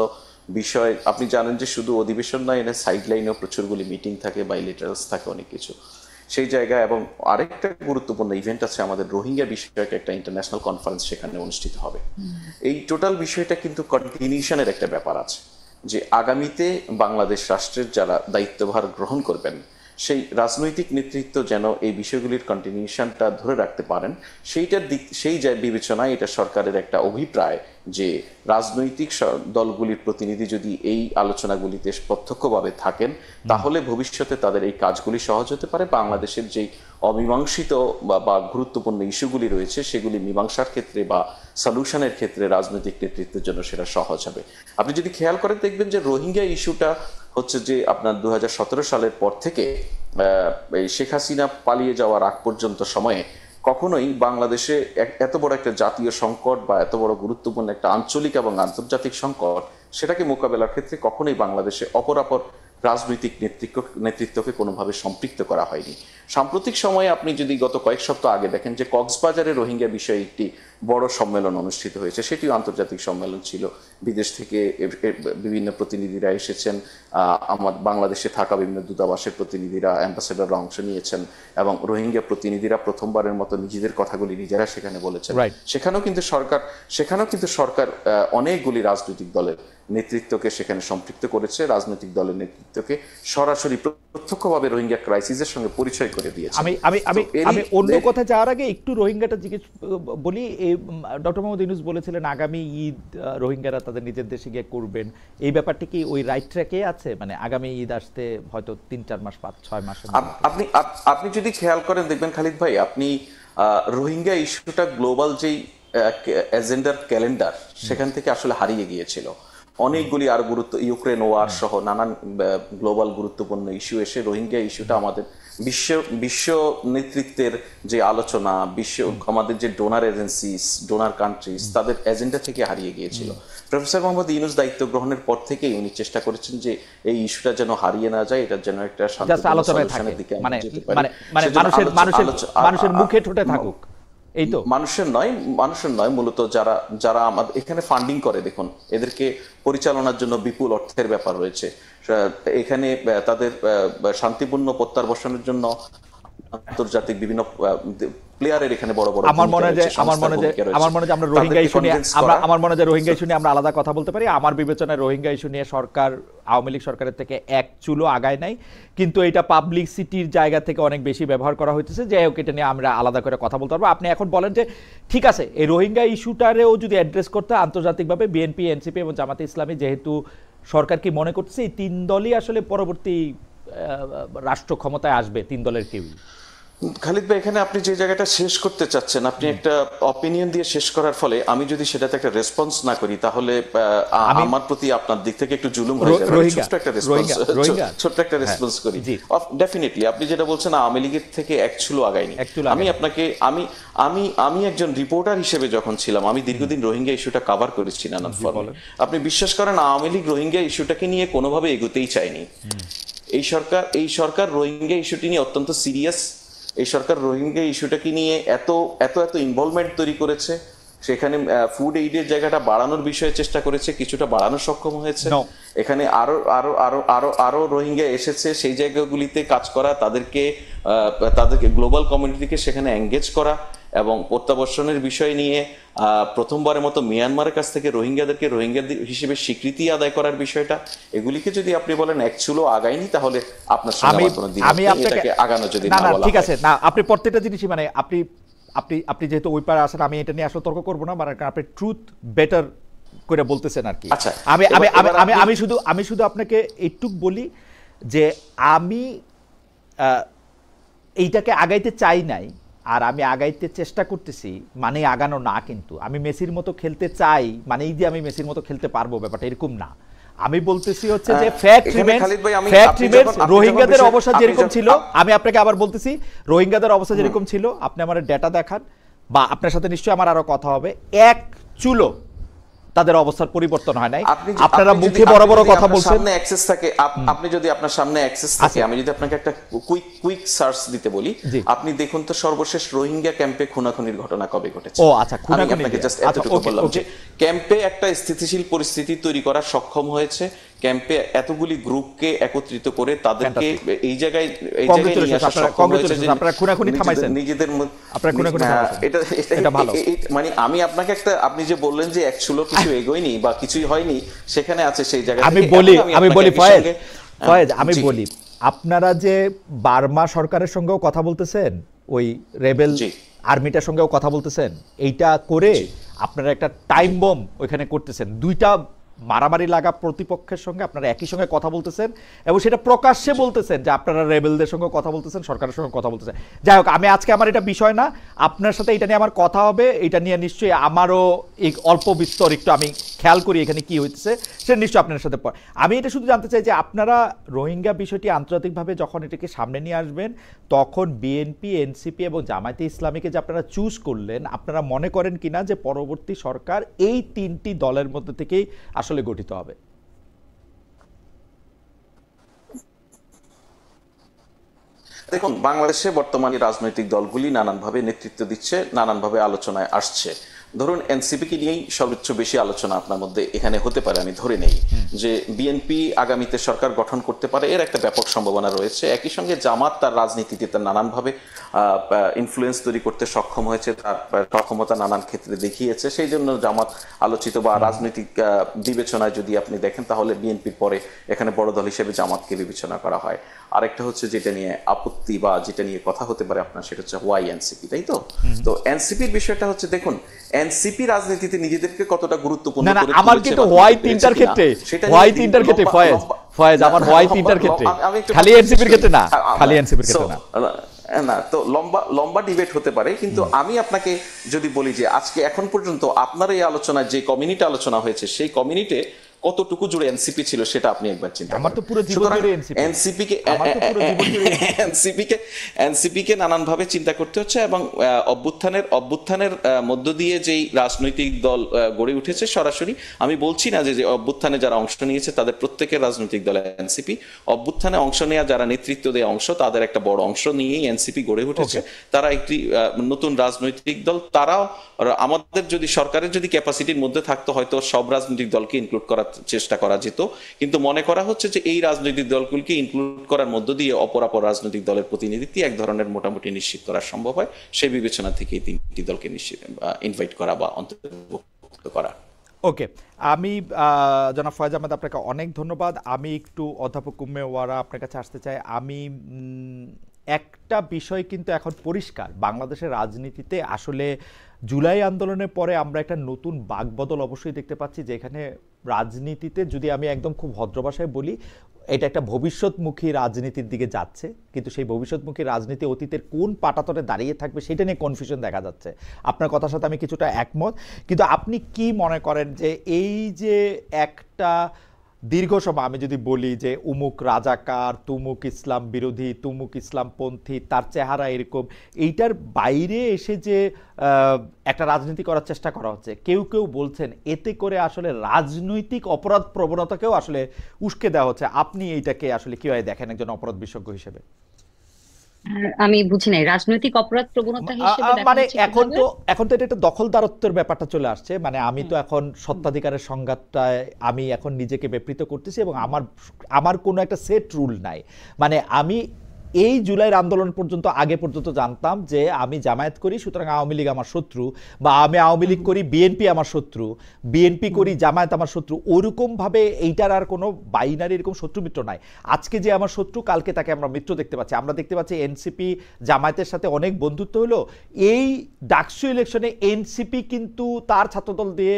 বিষয়, আপনি জানেন যে শুধু অধিবেশন নয়, এনে সাইড লাইনেও প্রচুরগুলি মিটিং থাকে, বাইলেটারালস থাকে, অনেক কিছু সেই জায়গায়। এবং আরেকটা গুরুত্বপূর্ণ ইভেন্ট আছে আমাদের, রোহিঙ্গা বিষয়ক একটা ইন্টারন্যাশনাল কনফারেন্স সেখানে অনুষ্ঠিত হবে। এই টোটাল বিষয়টা কিন্তু কন্টিনিউশনের একটা ব্যাপার আছে, যে আগামীতে বাংলাদেশ রাষ্ট্রের যারা দায়িত্বভার গ্রহণ করবেন সেই রাজনৈতিক নেতৃত্ব যেন এই বিষয়গুলির কন্টিনিউশনটা ধরে রাখতে পারেন, সেই বিবেচনায় এটা সরকারের একটা অভিপ্রায় যে রাজনৈতিক দলগুলির প্রতিনিধি যদি এই আলোচনাগুলিতে প্রত্যক্ষভাবে থাকেন তাহলে ভবিষ্যতে তাদের এই কাজগুলি সহজ হতে পারে। বাংলাদেশের যেই অমীমাংসিত বা গুরুত্বপূর্ণ ইস্যুগুলি রয়েছে সেগুলি মীমাংসার ক্ষেত্রে বা সলিউশনের ক্ষেত্রে রাজনৈতিক নেতৃত্বের জন্য সেটা সহজ হবে। আপনি যদি খেয়াল করে দেখবেন যে রোহিঙ্গা ইস্যুটা হচ্ছে যে আপনার 2017 সালের পর থেকে শেখ হাসিনা পালিয়ে যাওয়ার আগ পর্যন্ত সময়ে কখনোই বাংলাদেশে এত বড় একটা জাতীয় সংকট বা এত বড় গুরুত্বপূর্ণ একটা আঞ্চলিক এবং আন্তর্জাতিক সংকট, সেটাকে মোকাবেলার ক্ষেত্রে কখনোই বাংলাদেশে অপরাপর রাজনৈতিক নেতৃত্বকে কোনোভাবে সম্পৃক্ত করা হয়নি। সাম্প্রতিক সময়ে আপনি যদি গত কয়েক সপ্তাহ আগে দেখেন যে কক্সবাজারে রোহিঙ্গা বিষয়ে একটি বড় সম্মেলন অনুষ্ঠিত হয়েছে, সেটিও আন্তর্জাতিক সম্মেলন ছিল। বিদেশ থেকে বিভিন্ন প্রতিনিধিরা এসেছেন, আমার বাংলাদেশে থাকা বিভিন্ন দূতাবাসের প্রতিনিধিরা, অ্যাম্বাসেডররা অংশ নিয়েছেন, এবং রোহিঙ্গা প্রতিনিধিরা প্রথমবারের মতো নিজেদের কথাগুলি নিজেরা সেখানে বলেছেন। সেখানেও কিন্তু সরকার অনেকগুলি রাজনৈতিক দলের নেতৃত্বকে সেখানে সম্পৃক্ত করেছে, রাজনৈতিক দলের নেতৃত্বকে সরাসরি প্রত্যক্ষভাবে রোহিঙ্গা ক্রাইসিসের সঙ্গে পরিচয় করে দিয়েছে। আমি আমি আমি আমি অন্য কথা যাওয়ার আগে একটু রোহিঙ্গাটা জিজ্ঞেস বলি। ডক্টর মোহাম্মদ ইউনূস বলেছিলেন আগামী ঈদ রোহিঙ্গারা তাদের নিজের দেশে গিয়ে করবেন, এই ব্যাপারটি কি ওই রাইট ট্র্যাকে আছে? মানে আগামী ঈদ আসতে হয়তো 3-4 মাস 5-6 মাস। আপনি যদি খেয়াল করেন দেখবেন খালিদ ভাই, আপনি রোহিঙ্গা ইস্যুটা গ্লোবাল যেই এজেন্ডার ক্যালেন্ডার সেখান থেকে আসলে হারিয়ে গিয়েছিল। অনেকগুলি আর ইউক্রেন ওয়ার সহ নানান গ্লোবাল গুরুত্বপূর্ণ ইস্যু এসে রোহিঙ্গা ইস্যুটা আমাদের বিশ্ব নেতৃত্বের যে আলোচনা, আমাদের যে ডোনার এজেন্সিস, ডোনার কান্ট্রিজ, তাদের এজেন্ডা থেকে হারিয়ে গিয়েছিল। প্রফেসর মোহাম্মদ ইউনূস দায়িত্ব গ্রহণের পর থেকেই উনি চেষ্টা করেছেন যে এই ইস্যুটা যেন হারিয়ে না যায়, এটা যেন একটা শান্তিপূর্ণ সলিউশনের দিকে আমরা যেতে পারি। মানুষের মুখে ঠোঁটে থাকুক, এই তো। মানুষের নয়, মূলত যারা আমাদের এখানে ফান্ডিং করে, দেখুন এদেরকে পরিচালনার জন্য বিপুল অর্থের ব্যাপার রয়েছে। এখানে তাদের শান্তিপূর্ণ প্রত্যাবর্তনের জন্য আন্তর্জাতিক বিভিন্ন প্লেয়ারের এখানে বড় বড় আমার মনে হয় আমরা রোহিঙ্গা ইস্যু নিয়ে আমরা আলাদা কথা বলতে পারি। আমার বিবেচনায় রোহিঙ্গা ইস্যু নিয়ে সরকার আওয়ামী লীগ সরকারের থেকে এক চুলো আগায় নাই, কিন্তু এটা পাবলিসিটির জায়গা থেকে অনেক বেশি ব্যবহার করা হইতেছে। যাই হোক, এটা নিয়ে আমরা আলাদা করে কথা বলতে পারবো। আপনি এখন বলেন যে ঠিক আছে, এই রোহিঙ্গা ইস্যুটারেও যদি অ্যাড্রেস করতে আন্তর্জাতিকভাবে বিএনপি, এনসিপি এবং জামাতে ইসলামী, যেহেতু সরকার কি মনে করছে এই 3 দলই আসলে পরবর্তী রাষ্ট্র ক্ষমতায় আসবে, 3 দলের কেউই? খালিদ ভাই, এখানে আপনি যে জায়গাটা শেষ করতে চাচ্ছেন, আপনি একটা অপিনিয়ন দিয়ে শেষ করার ফলে আমি যদি সেটাতে একটা রেসপন্স না করি, তাহলে আমার প্রতি আপনার দিক থেকে একটু জুলুম হয়ে যাবে। ছোট্ট একটা রেসপন্স করি। ডেফিনেটলি আপনি যেটা বলছেন আওয়ামী লীগের থেকে এক চুলো আগায়নি। আমি আপনাকে আমি একজন রিপোর্টার হিসেবে যখন ছিলাম, আমি দীর্ঘদিন রোহিঙ্গা ইস্যুটা কভার করেছি নানান ফর্মে। আপনি বিশ্বাস করেন আওয়ামী লীগ রোহিঙ্গা ইস্যুটাকে নিয়ে কোনোভাবে এগোতেই চায়নি। এই সরকার রোহিঙ্গা ইস্যুটি নিয়ে অত্যন্ত সিরিয়াস। এই সরকার রোহিঙ্গা ইস্যুটাকে নিয়ে এত ইনভলভমেন্ট তৈরি করেছে, সেখানে ফুড এইডের জায়গাটা বাড়ানোর বিষয়ে চেষ্টা করেছে, কিছুটা বাড়ানোর সক্ষম হয়েছে। এখানে আরো রোহিঙ্গা এসেছে, সেই জায়গাগুলিতে কাজ করা, তাদেরকে গ্লোবাল কমিউনিটিকে সেখানে এঙ্গেজ করা এবং প্রত্যাবর্তনের বিষয় নিয়ে প্রথমবারের মতো মিয়ানমারের কাছ থেকে রোহিঙ্গাদেরকে রোহিঙ্গা হিসেবে স্বীকৃতি আদায় করার বিষয়টা, এগুলিকে যদি আপনি বলেন এক চুলো আগায়নি, তাহলে আপনার সঙ্গে আমি আপনাকে আগানো যদি না বলা, ঠিক আছে না, আপনি প্রত্যেকটা জিনিসই মানে আপনি যেহেতু ওই পারে আসেন, আমি এটা নিয়ে আসলে তর্ক করবো না, মানে আপনি ট্রুথ বেটার করে বলতেছেন আর কি। আচ্ছা, আমি শুধু আপনাকে এইটুক বলি যে আমি এইটাকে আগাইতে চাই নাই, আর আমি আগাইতে চেষ্টা করতেছি, মানে আগানো না। কিন্তু আমি মেসির মতো খেলতে চাই মানে এই যে আমি মেসির মতো খেলতে পারবো, ব্যাপারটা এরকম না। আমি বলতেছি হচ্ছে যে ফ্যাক্ট রিমেন্স, রোহিঙ্গাদের অবস্থা যেরকম ছিল, আমি আপনাকে আবার বলতেছি রোহিঙ্গাদের অবস্থা যেরকম ছিল, আপনি আমার ডেটা দেখান বা আপনার সাথে নিশ্চয়ই আমার আরো কথা হবে, এক চুলো তাদের অবস্থার পরিবর্তন হয় নাই। আপনারা মুখে বড় বড় কথা বলছেন। সামনে অ্যাক্সেস থাকে, আপনি যদি আপনার সামনে অ্যাক্সেস থাকে, আমি যদি আপনাকে একটা কুইক সার্চ দিতে বলি, আপনি দেখুন তো সর্বশেষ রোহিঙ্গা ক্যাম্পে খুনাখুনির ঘটনা কবে ঘটেছে। ও আচ্ছা, খুনাখুনি জাস্ট এতটুকু বললাম যে ক্যাম্পে একটা স্থিতিশীল পরিস্থিতি তৈরি করা সক্ষম হয়েছে, ক্যাম্পে এতগুলি গ্রুপকে একত্রিত করে তাদেরকে এই জায়গায় নিয়ে আসা সক্ষম হয়েছে যে আপনারা খুনাখুনি থামাইছেন নিজেদের আপনারা খুনাখুনি থামাইছেন। এটা ভালো। মানে আমি আপনাকে একটা, আপনি যে বললেন যে এক চুলো কিছু এগোয়নি বা কিছুই হয়নি, সেখানে আছে সেই জায়গা। আমি বলি ফয়েজ, আমি বলি আপনারা যে বার্মা সরকারের সঙ্গেও কথা বলতেছেন, ওই রেবেল আর্মিটার সঙ্গেও কথা বলতেছেন, এইটা করে আপনারা একটা টাইম বম ওইখানে করতেছেন। দুইটা মারামারি লাগা প্রতিপক্ষের সঙ্গে আপনারা একই সঙ্গে কথা বলতেছেন এবং সেটা প্রকাশ্যে বলতেছেন যে আপনারা রেবেলদের সঙ্গে কথা বলতেছেন, সরকারের সঙ্গে কথা বলতেছেন। যাই হোক, আমি আজকে আমার এটা বিষয় না, আপনার সাথে এটা নিয়ে আমার কথা হবে, এটা নিয়ে নিশ্চয়ই আমারও এই অল্প বিস্তর একটু আমি খেয়াল করি এখানে কি হইতেছে, সেটা নিশ্চয়ই আপনার সাথে। আমি এটা শুধু জানতে চাই যে আপনারা রোহিঙ্গা বিষয়টি আন্তর্জাতিকভাবে যখন এটাকে সামনে নিয়ে আসবেন, তখন বিএনপি, এনসিপি এবং জামায়াতে ইসলামীকে যে আপনারা চুজ করলেন, আপনারা মনে করেন কিনা যে পরবর্তী সরকার এই 3টি দলের মধ্যে থেকেই আসলে গঠিত হবে? দেখুন, বাংলাদেশে বর্তমানে রাজনৈতিক দলগুলি নানানভাবে নেতৃত্ব দিচ্ছে, নানানভাবে আলোচনায় আসছে। ধরুন এনসিপি কে নিয়েই সর্বোচ্চ বেশি আলোচনা আপনার মধ্যে এখানে হতে পারে, আমি ধরে নেই যে বিএনপি আগামীতে সরকার গঠন করতে পারে, এর একটা ব্যাপক সম্ভাবনা রয়েছে। একই সঙ্গে জামাত তার রাজনীতিতে তার নানানভাবে ইনফ্লুয়েন্স তৈরি করতে সক্ষম হয়েছে, তার সক্ষমতা নানান ক্ষেত্রে দেখিয়েছে, সেই জন্য জামাত আলোচিত। বা রাজনৈতিক বিবেচনায় যদি আপনি দেখেন তাহলে বিএনপির পরে এখানে বড় দল হিসেবে জামাতকে বিবেচনা করা হয়। আরেকটা হচ্ছে যেটা নিয়ে আপত্তি বা যেটা নিয়ে কথা হতে পারে আপনার, সেটা হচ্ছে ওয়াই এনসিপি, তাই তো? তো এনসিপির বিষয়টা হচ্ছে, দেখুন এনসিপি রাজনীতিতে নিজেদেরকে কতটা গুরুত্বপূর্ণ না না, করে আমার তুলেছে কিন্তু বা হোয়াই তুলতে তিনটার পেরেছে কিনা, ক্ষেত্রে, সেটা হোয়াই নিয়ে তিনটার ক্ষেত্রে লম্বা- ফয়েজ, লম্বা- ফয়েজ আমার হোয়াই তিনটার লম্বা- ক্ষেত্রে, আমি একটু খালি কথা এনসিপির শেষ ক্ষেত্রে করি। না, খালি এনসিপির ক্ষেত্রে না। না, তো লম্বা লম্বা ডিবেট হতে পারে, কিন্তু আমি আপনাকে যদি বলি যে আজকে এখন পর্যন্ত আপনার এই আলোচনায় যে কমিউনিটি আলোচনা হয়েছে, সেই কমিউনিটি কতটুকু জুড়ে এনসিপি ছিল সেটা আপনি একবার চিন্তা করেন। আমার তো পুরো জীবন জুড়ে NCP। এনসিপি কে নানান ভাবে চিন্তা করতে হচ্ছে, এবং অভ্যুত্থানের মধ্য দিয়ে যেই রাজনৈতিক দল গড়ে উঠেছে, সরাসরি আমি বলছি না যে অভ্যুত্থানে যারা অংশ নিয়েছে তাদের প্রত্যেকের রাজনৈতিক দল এনসিপি, অভ্যুত্থানে অংশ নেওয়া যারা নেতৃত্ব দেয় অংশ, তাদের একটা বড় অংশ নিয়েই এনসিপি গড়ে উঠেছে। তারা একটি নতুন রাজনৈতিক দল। তারাও আমাদের যদি সরকারের যদি ক্যাপাসিটির মধ্যে থাকতো, হয়তো সব রাজনৈতিক দলকে ইনক্লুড করার চেষ্টা করা যেত, কিন্তু মনে করা হচ্ছে যে এই রাজনৈতিক দলগুলিকে ইনক্লুড করার মধ্য দিয়ে অপরাপর রাজনৈতিক দলের প্রতিনিধিত্ব এক ধরনের মোটামুটি নিশ্চিত করা সম্ভব হয়। সেই বিবেচনা থেকে এই তিনটি দলকে ইনভাইট করা বা অন্তর্ভুক্ত করা। ওকে, আমি জনাব ফয়েজ আহমেদ, আপনাকে অনেক ধন্যবাদ। আমি একটু অধ্যাপক উম্মে ওয়ারা আপনার কাছে আসতে চাই। আমি একটা বিষয় কিন্তু এখন পরিষ্কার, বাংলাদেশের রাজনীতিতে আসলে জুলাই আন্দোলনের পরে আমরা একটা নতুন বাকবদল অবশ্যই দেখতে পাচ্ছি, যেখানে রাজনীতিতে যদি আমি একদম খুব ভদ্র ভাষায় বলি, এটা একটা ভবিষ্যৎমুখী রাজনীতির দিকে যাচ্ছে, কিন্তু সেই ভবিষ্যৎমুখী রাজনীতি অতীতের কোন পাটাতরে দাঁড়িয়ে থাকবে সেটা নিয়ে কনফিউশন দেখা যাচ্ছে। আপনার কথার সাথে আমি কিছুটা একমত, কিন্তু আপনি কি মনে করেন যে এই যে একটা দীর্ঘ সময় আমি যদি বলি যে উমুক রাজাকার, তুমুক ইসলাম বিরোধী, তুমুক ইসলামপন্থী, তার চেহারা এরকম, এইটার বাইরে এসে যে একটা রাজনীতি করার চেষ্টা করা হচ্ছে, কেউ কেউ বলছেন এতে করে আসলে রাজনৈতিক অপরাধ প্রবণতাকেও আসলে উস্কে দেওয়া হচ্ছে। আপনি এইটাকে আসলে কিভাবে দেখেন একজন অপরাধ বিশেষজ্ঞ হিসেবে? আমি বুঝি নাই রাজনৈতিক অপরাধ প্রবণতা হিসেবে দেখা মানে হচ্ছে এখন কিভাবে? তো এটা একটা দখলদারত্বের ব্যাপারটা চলে আসছে। মানে আমি তো এখন সত্ত্বাধিকারের সংজ্ঞাটায় আমি এখন নিজেকে বিবৃত করতেছি, এবং আমার কোনো একটা সেট রুল নাই। মানে আমি এই জুলাইয়ের আন্দোলন পর্যন্ত আগে পর্যন্ত জানতাম যে আমি জামায়াত করি সুতরাং আওয়ামী লীগ আমার শত্রু, বা আমি আওয়ামী লীগ করি বিএনপি আমার শত্রু, বিএনপি করি জামায়াত আমার শত্রু। ওরকম ভাবে এইটার আর কোনো বাইনারি এরকম শত্রু মিত্র নাই। আজকে যে আমার শত্রু, কালকে তাকে আমরা মিত্র দেখতে পাচ্ছি। আমরা দেখতে পাচ্ছি এনসিপি জামায়াতের সাথে অনেক বন্ধুত্ব হলো। এই ডাকসু ইলেকশনে এনসিপি কিন্তু তার ছাত্রদল দিয়ে,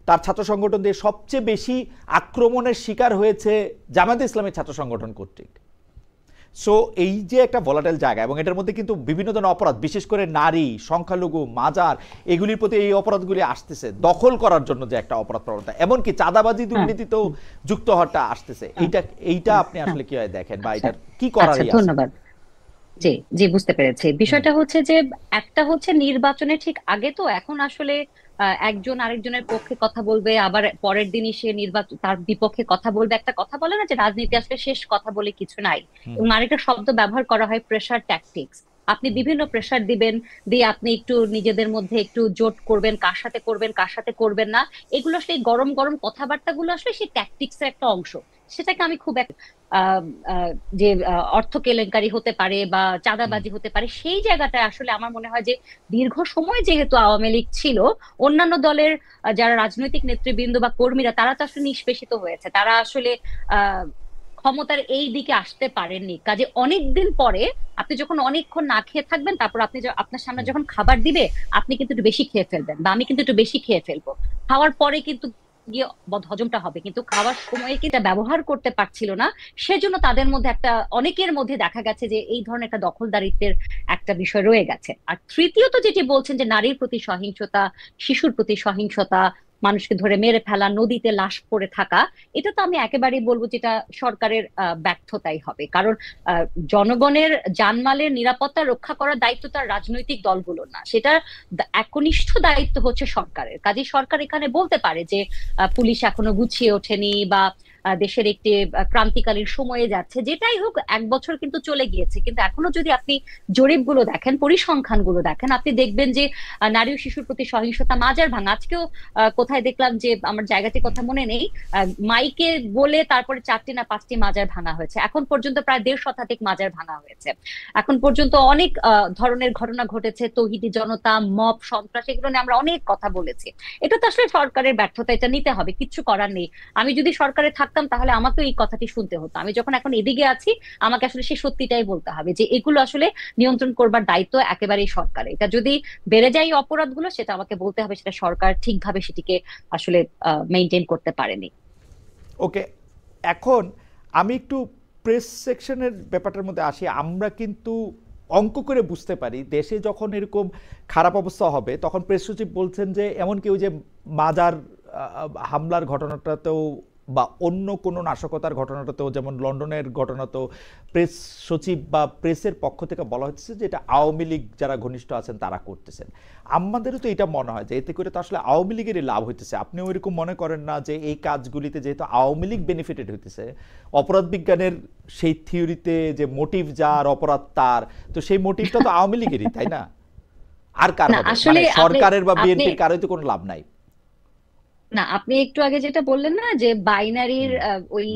তার ছাত্র সংগঠন দিয়ে সবচেয়ে বেশি আক্রমণের শিকার হয়েছে জামায়াতে ইসলামের ছাত্র সংগঠন কর্তৃক। সো এই যে একটা ভলাটাইল জায়গা, এবং এটার মধ্যে কিন্তু বিভিন্ন ধরনের অপরাধ, বিশেষ করে নারী, সংখ্যালঘু, মাজার, এগুলির প্রতি এই অপরাধগুলি আসতেছে, দখল করার জন্য যে একটা অপরাধ প্রবণতা, এমনকি চাঁদাবাজি দুর্নীতিতেও যুক্ত হওয়াটা আসতেছে। এইটা আপনি আসলে কিভাবে দেখেন, বা এটার কি করার? ধন্যবাদ। জি জি, বুঝতে পেরেছি। বিষয়টা হচ্ছে যে একটা হচ্ছে নির্বাচনের ঠিক আগে, তো এখন আসলে একজন আরেকজনের পক্ষে কথা বলবে, আবার পরের দিনই সে নির্বাচন তার বিপক্ষে কথা বলবে। একটা কথা বলে না যে রাজনীতি আসলে শেষ কথা বলে কিছু নাই, এবং আরেকটা শব্দ ব্যবহার করা হয় প্রেসার ট্যাকটিক্স। আপনি বিভিন্ন প্রেসার দিবেন, দিয়ে আপনি একটু নিজেদের মধ্যে একটু জোট করবেন, কার সাথে করবেন কার সাথে করবেন না, এগুলো আসলে গরম গরম কথাবার্তাগুলো আসলে সেই ট্যাকটিক্সের একটা অংশ। সেটাকে আমি খুব যে অর্থ কেলেঙ্কারি হতে পারে বা চাঁদাবাজি হতে পারে, সেই জায়গাটায় আসলে আমার মনে হয় যে দীর্ঘ সময় যেহেতু আওয়ামী লীগ ছিল, অন্যান্য দলের যারা রাজনৈতিক নেতৃবৃন্দ বা কর্মীরা, তারা তো আসলে নিষ্পেষিত হয়েছে, তারা আসলে ক্ষমতার এই দিকে আসতে পারেননি। কাজে অনেকদিন পরে আপনি যখন অনেকক্ষণ না খেয়ে থাকবেন, তারপর আপনি আপনার সামনে যখন খাবার দিবে, আপনি কিন্তু একটু বেশি খেয়ে ফেলবেন, বা আমি কিন্তু একটু বেশি খেয়ে ফেলবো। খাওয়ার পরে কিন্তু গিয়ে হজমটা হবে, কিন্তু খাওয়ার সময়ে কিন্তু ব্যবহার করতে পারছিল না। সেজন্য তাদের মধ্যে একটা, অনেকের মধ্যে দেখা গেছে যে এই ধরনের একটা দখলদারিত্বের একটা বিষয় রয়ে গেছে। আর তৃতীয়ত যেটি বলছেন যে নারীর প্রতি সহিংসতা, শিশুর প্রতি সহিংসতা, মানুষকে ধরে মেরে ফেলা, নদীতে লাশ পড়ে থাকা, এটা তো আমি একেবারেই বলবো যেটা সরকারের ব্যর্থতাই হবে। কারণ জনগণের জানমালের নিরাপত্তা রক্ষা করার দায়িত্ব তার রাজনৈতিক দলগুলোর না, সেটা একনিষ্ঠ দায়িত্ব হচ্ছে সরকারের। কাজে সরকার এখানে বলতে পারে যে পুলিশ এখনো গুছিয়ে ওঠেনি, বা দেশের একটি ক্রান্তিকালীন সময়ে যাচ্ছে। যেটাই হোক, 1 বছর কিন্তু চলে গিয়েছে, কিন্তু এখনো যদি আপনি জরিপগুলো দেখেন, পরিসংখ্যানগুলো দেখেন, আপনি দেখবেন যে নারী ও শিশুর প্রতি সহিংসতা মাজার ভাঙা। আজকেও কোথায় দেখলাম যে, আমার জায়গাটির কথা মনে নেই, মাইকে বলে তারপরে 4টি না 5টি মাজার ভাঙা হয়েছে। এখন পর্যন্ত প্রায় 1.5 শতাধিক মাজার ভাঙা হয়েছে। এখন পর্যন্ত অনেক ধরনের ঘটনা ঘটেছে, তৌহিদি জনতা, মব, সন্ত্রাস, এগুলো নিয়ে আমরা অনেক কথা বলেছি। এটা তো আসলে সরকারের ব্যর্থতা, এটা নিতে হবে, কিচ্ছু করার নেই। আমি যদি সরকারে থাকতাম তাহলে আমাকেও এই কথাটি শুনতে হতো। আমি যখন এখন এদিকে আছি, আমাকে আসলে সেই সত্যিটাই বলতে হবে যে এগুলো আসলে নিয়ন্ত্রণ করবার দায়িত্ব একেবারেই সরকারের। এটা যদি বেড়ে যায় এই অপরাধগুলো, সেটা আমাকে বলতে হবে সেটা সরকার ঠিকভাবে সেটিকে আসলে মেনটেন করতে পারেনি। ওকে, এখন আমি একটু প্রেস সেকশনের ব্যাপারটার মধ্যে আসি। আমরা কিন্তু অঙ্ক করে বুঝতে পারি, দেশে যখন এরকম খারাপ অবস্থা হবে তখন প্রেস সচিব বলছেন যে এমন কেউ যে মাজার হামলার ঘটনাটাতেও বা অন্য কোনো নাশকতার ঘটনাটাতেও, যেমন লন্ডনের ঘটনাতেও প্রেস সচিব বা প্রেসের পক্ষ থেকে বলা হচ্ছে যে এটা আওয়ামী লীগ যারা ঘনিষ্ঠ আছেন তারা করতেছেন। আমাদেরও তো এটা মনে হয় যে এতে করে তো আসলে আওয়ামী লীগেরই লাভ হইতেছে। আপনিও এরকম মনে করেন না যে এই কাজগুলিতে যেহেতু আওয়ামী লীগ বেনিফিটেড হইতেছে, অপরাধ বিজ্ঞানের সেই থিওরিতে যে মোটিভ যার অপরাধ তার, তো সেই মোটিভটা তো আওয়ামী লীগেরই, তাই না? আর কার হবে? মানে সরকারের বা বিএনপির কারোই তো কোনো লাভ নাই। না, আপনি একটু আগে যেটা বললেন না যে বাইনারির ওই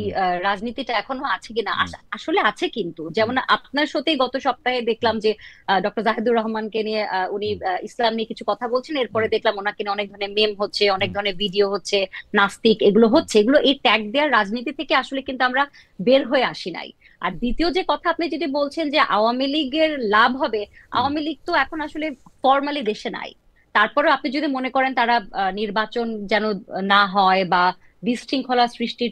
রাজনীতিটা এখনো আছে কিনা, আসলে আছে। কিন্তু যেমন আপনার সাথেই গত সপ্তাহে দেখলাম যে ডক্টর জাহিদুর রহমানকে নিয়ে উনি ইসলাম নিয়ে কিছু কথা বলছেন, এরপরে দেখলাম ওনাকে নিয়ে অনেক ধরনের মেম হচ্ছে, অনেক ধরনের ভিডিও হচ্ছে, নাস্তিক, এগুলো হচ্ছে। এগুলো এই ট্যাগ দেওয়ার রাজনীতি থেকে আসলে কিন্তু আমরা বের হয়ে আসি নাই। আর দ্বিতীয় যে কথা আপনি যদি বলছেন যে আওয়ামী লীগের লাভ হবে, আওয়ামী লীগ তো এখন আসলে ফরমালি দেশে নাই। তারপরে আপনি যদি মনে করেন তারা নির্বাচন যেন না হয় বা বিশৃঙ্খলা সৃষ্টির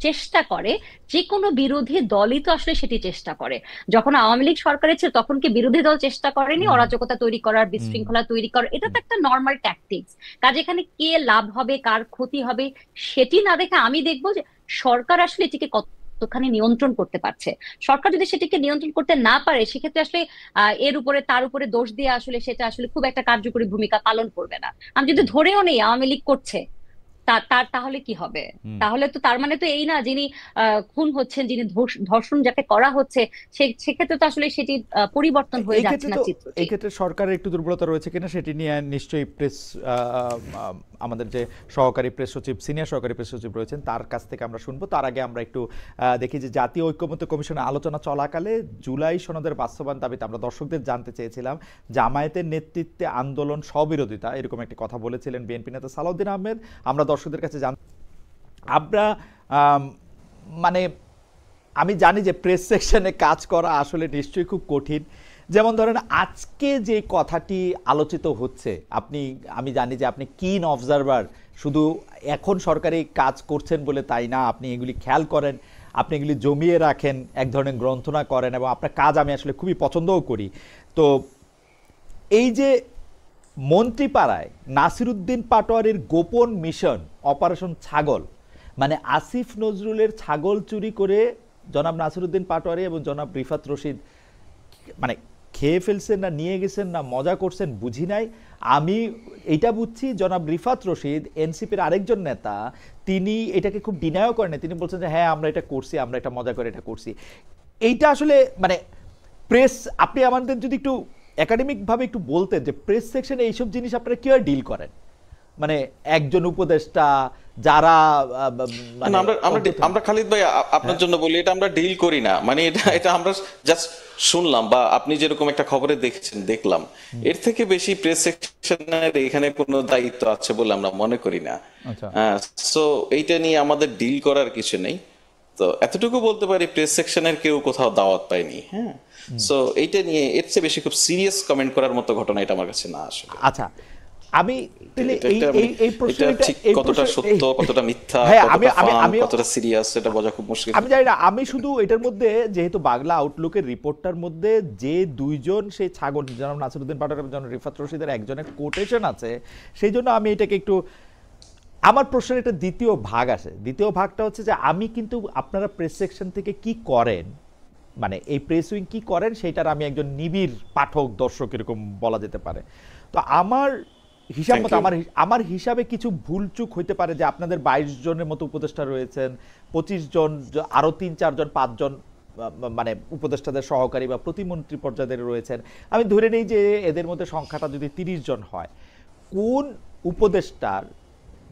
চেষ্টা করে, যে কোনো বিরোধী দলই তো আসলে সেটি চেষ্টা করে। যখন আওয়ামী লীগ সরকারে ছিল তখন কি বিরোধী দল চেষ্টা করেনি অরাজকতা তৈরি করার, বিশৃঙ্খলা তৈরি করার? এটা তো একটা নর্মাল ট্যাকটিক্স। কাজে এখানে কে লাভ হবে, কার ক্ষতি হবে, সেটি না দেখে আমি দেখবো যে সরকার আসলে এটিকে কতখানি নিয়ন্ত্রণ করতে পারছে। সরকার যদি সেটিকে নিয়ন্ত্রণ করতে না পারে, সেক্ষেত্রে আসলে এর উপরে তার উপরে দোষ দিয়ে আসলে সেটা আসলে খুব একটা কার্যকরী ভূমিকা পালন করবে না। আমি যদি ধরেও নেই আওয়ামী লীগ করছে, তার তাহলে কি হবে? তাহলে তো তার মানে তো এই না যিনি খুন হচ্ছেন, যিনি ধর্ষণ যাকে করা হচ্ছে, সেক্ষেত্রে তো আসলে সেটি পরিবর্তন হয়ে যাচ্ছে না চিত্রটি। এই ক্ষেত্রে সরকারের একটু দুর্বলতা রয়েছে কিনা সেটি নিয়ে নিশ্চয়ই প্রেস, আমাদের যে সহকারী প্রেস সচিব, সিনিয়র সহকারী প্রেস সচিব রয়েছেন, তার কাছ থেকে আমরা শুনবো। তার আগে আমরা একটু দেখি যে জাতীয় ঐক্যমত্য কমিশনের আলোচনা চলাকালে জুলাই সনদের বাস্তবায়ন দাবিতে আমরা দর্শকদের জানতে চেয়েছিলাম জামায়াতের নেতৃত্বে আন্দোলন স্ববিরোধিতা, এরকম একটি কথা বলেছিলেন বিএনপি নেতা সালাউদ্দিন আহমেদ। আমরা দর্শকদের কাছে আমরা মানে আমি জানি যে প্রেস সেকশনে কাজ করা আসলে নিশ্চয়ই খুব কঠিন। যেমন ধরেন আজকে যে কথাটি আলোচিত হচ্ছে, আমি জানি যে আপনি কিন অবজারভার, শুধু এখন সরকারি কাজ করছেন বলে তাই না, আপনি এগুলি খেয়াল করেন, আপনি এগুলি জমিয়ে রাখেন, এক ধরনের গ্রন্থনা করেন, এবং আপনার কাজ আমি আসলে খুবই পছন্দও করি। তো এই যে মন্ত্রীপাড়ায় নাসিরুদ্দিন পাটোয়ারির গোপন মিশন অপারেশন ছাগল, মানে আসিফ নজরুলের ছাগল চুরি করে জনাব নাসিরুদ্দিন পাটোয়ারি এবং জনাব রিফাত রশিদ মানে খেয়ে ফেলছেন না নিয়ে গেছেন না মজা করছেন বুঝি নাই। আমি এটা বুঝছি জনাব রিফাত রশিদ এনসিপির আরেকজন নেতা, তিনি এটাকে খুব ডিনায়ও করেন, তিনি বলছেন যে হ্যাঁ আমরা এটা করছি, আমরা এটা মজা করে এটা করছি। এইটা আসলে মানে প্রেস, আপনি আমাদের যদি একটু একাডেমিকভাবে একটু বলতেন যে প্রেস সেকশনে এইসব জিনিস আপনারা কিভাবে ডিল করেন, মানে একজন উপদেষ্টা যারা আমরা খালিদ ভাই আপনার জন্য বলি, এটা আমরা ডিল করি না, মানে এটা আমরা জাস্ট শুনলাম, বা আপনি যেরকম একটা খবরে দেখলাম, এর থেকে বেশি প্রেস সেকশনের এখানে কোনো দায়িত্ব আছে বলে আমরা মনে করি না। সো এইটা নিয়ে আমাদের ডিল করার কিছু নেই। তো এতটুকু বলতে পারি, প্রেস সেকশনের কেউ কোথাও দাওয়াত পায়নি। হ্যাঁ, সো এইটা নিয়ে এর চেয়ে বেশি খুব সিরিয়াস কমেন্ট করার মতো ঘটনা এটা আমার কাছে না আসলে। আচ্ছা, আমি কতটা সত্য কতটা মিথ্যা কতটা সিরিয়াস এটা বোঝা খুব মুশকিল। আমি জানি না, আমি শুধু এটার মধ্যে যেহেতু বাংলা আউটলুকের রিপোর্টটার মধ্যে যে দুইজন সেই ছাগল জনাব নাসিরুদ্দিন পাটোয়ারি এবং জনাব রিফাত রশিদের একজনের কোটেশন আছে, সেই জন্য আমি এটাকে একটু, আমার প্রশ্নের একটা দ্বিতীয় ভাগ আছে। দ্বিতীয় ভাগটা হচ্ছে যে আমি কিন্তু আপনারা প্রেস সেকশন থেকে কি করেন, মানে এই প্রেস উইং কি করেন, সেইটার আমি একজন নিবিড় পাঠক দর্শক এরকম বলা যেতে পারে। তো আমার হিসাব Thank মতো you. আমার হিসাবে কিছু ভুলচুক হইতে পারে যে আপনাদের 22 জনের মতো উপদেষ্টা রয়েছেন, 25 জন, আরো 3-4 জন 5 জন মানে উপদেষ্টাদের সহকারী বা প্রতিমন্ত্রী পর্যায়ের রয়েছেন। আমি ধরে নেই যে এদের মধ্যে সংখ্যাটা যদি 30 জন হয়, কোন উপদেষ্টার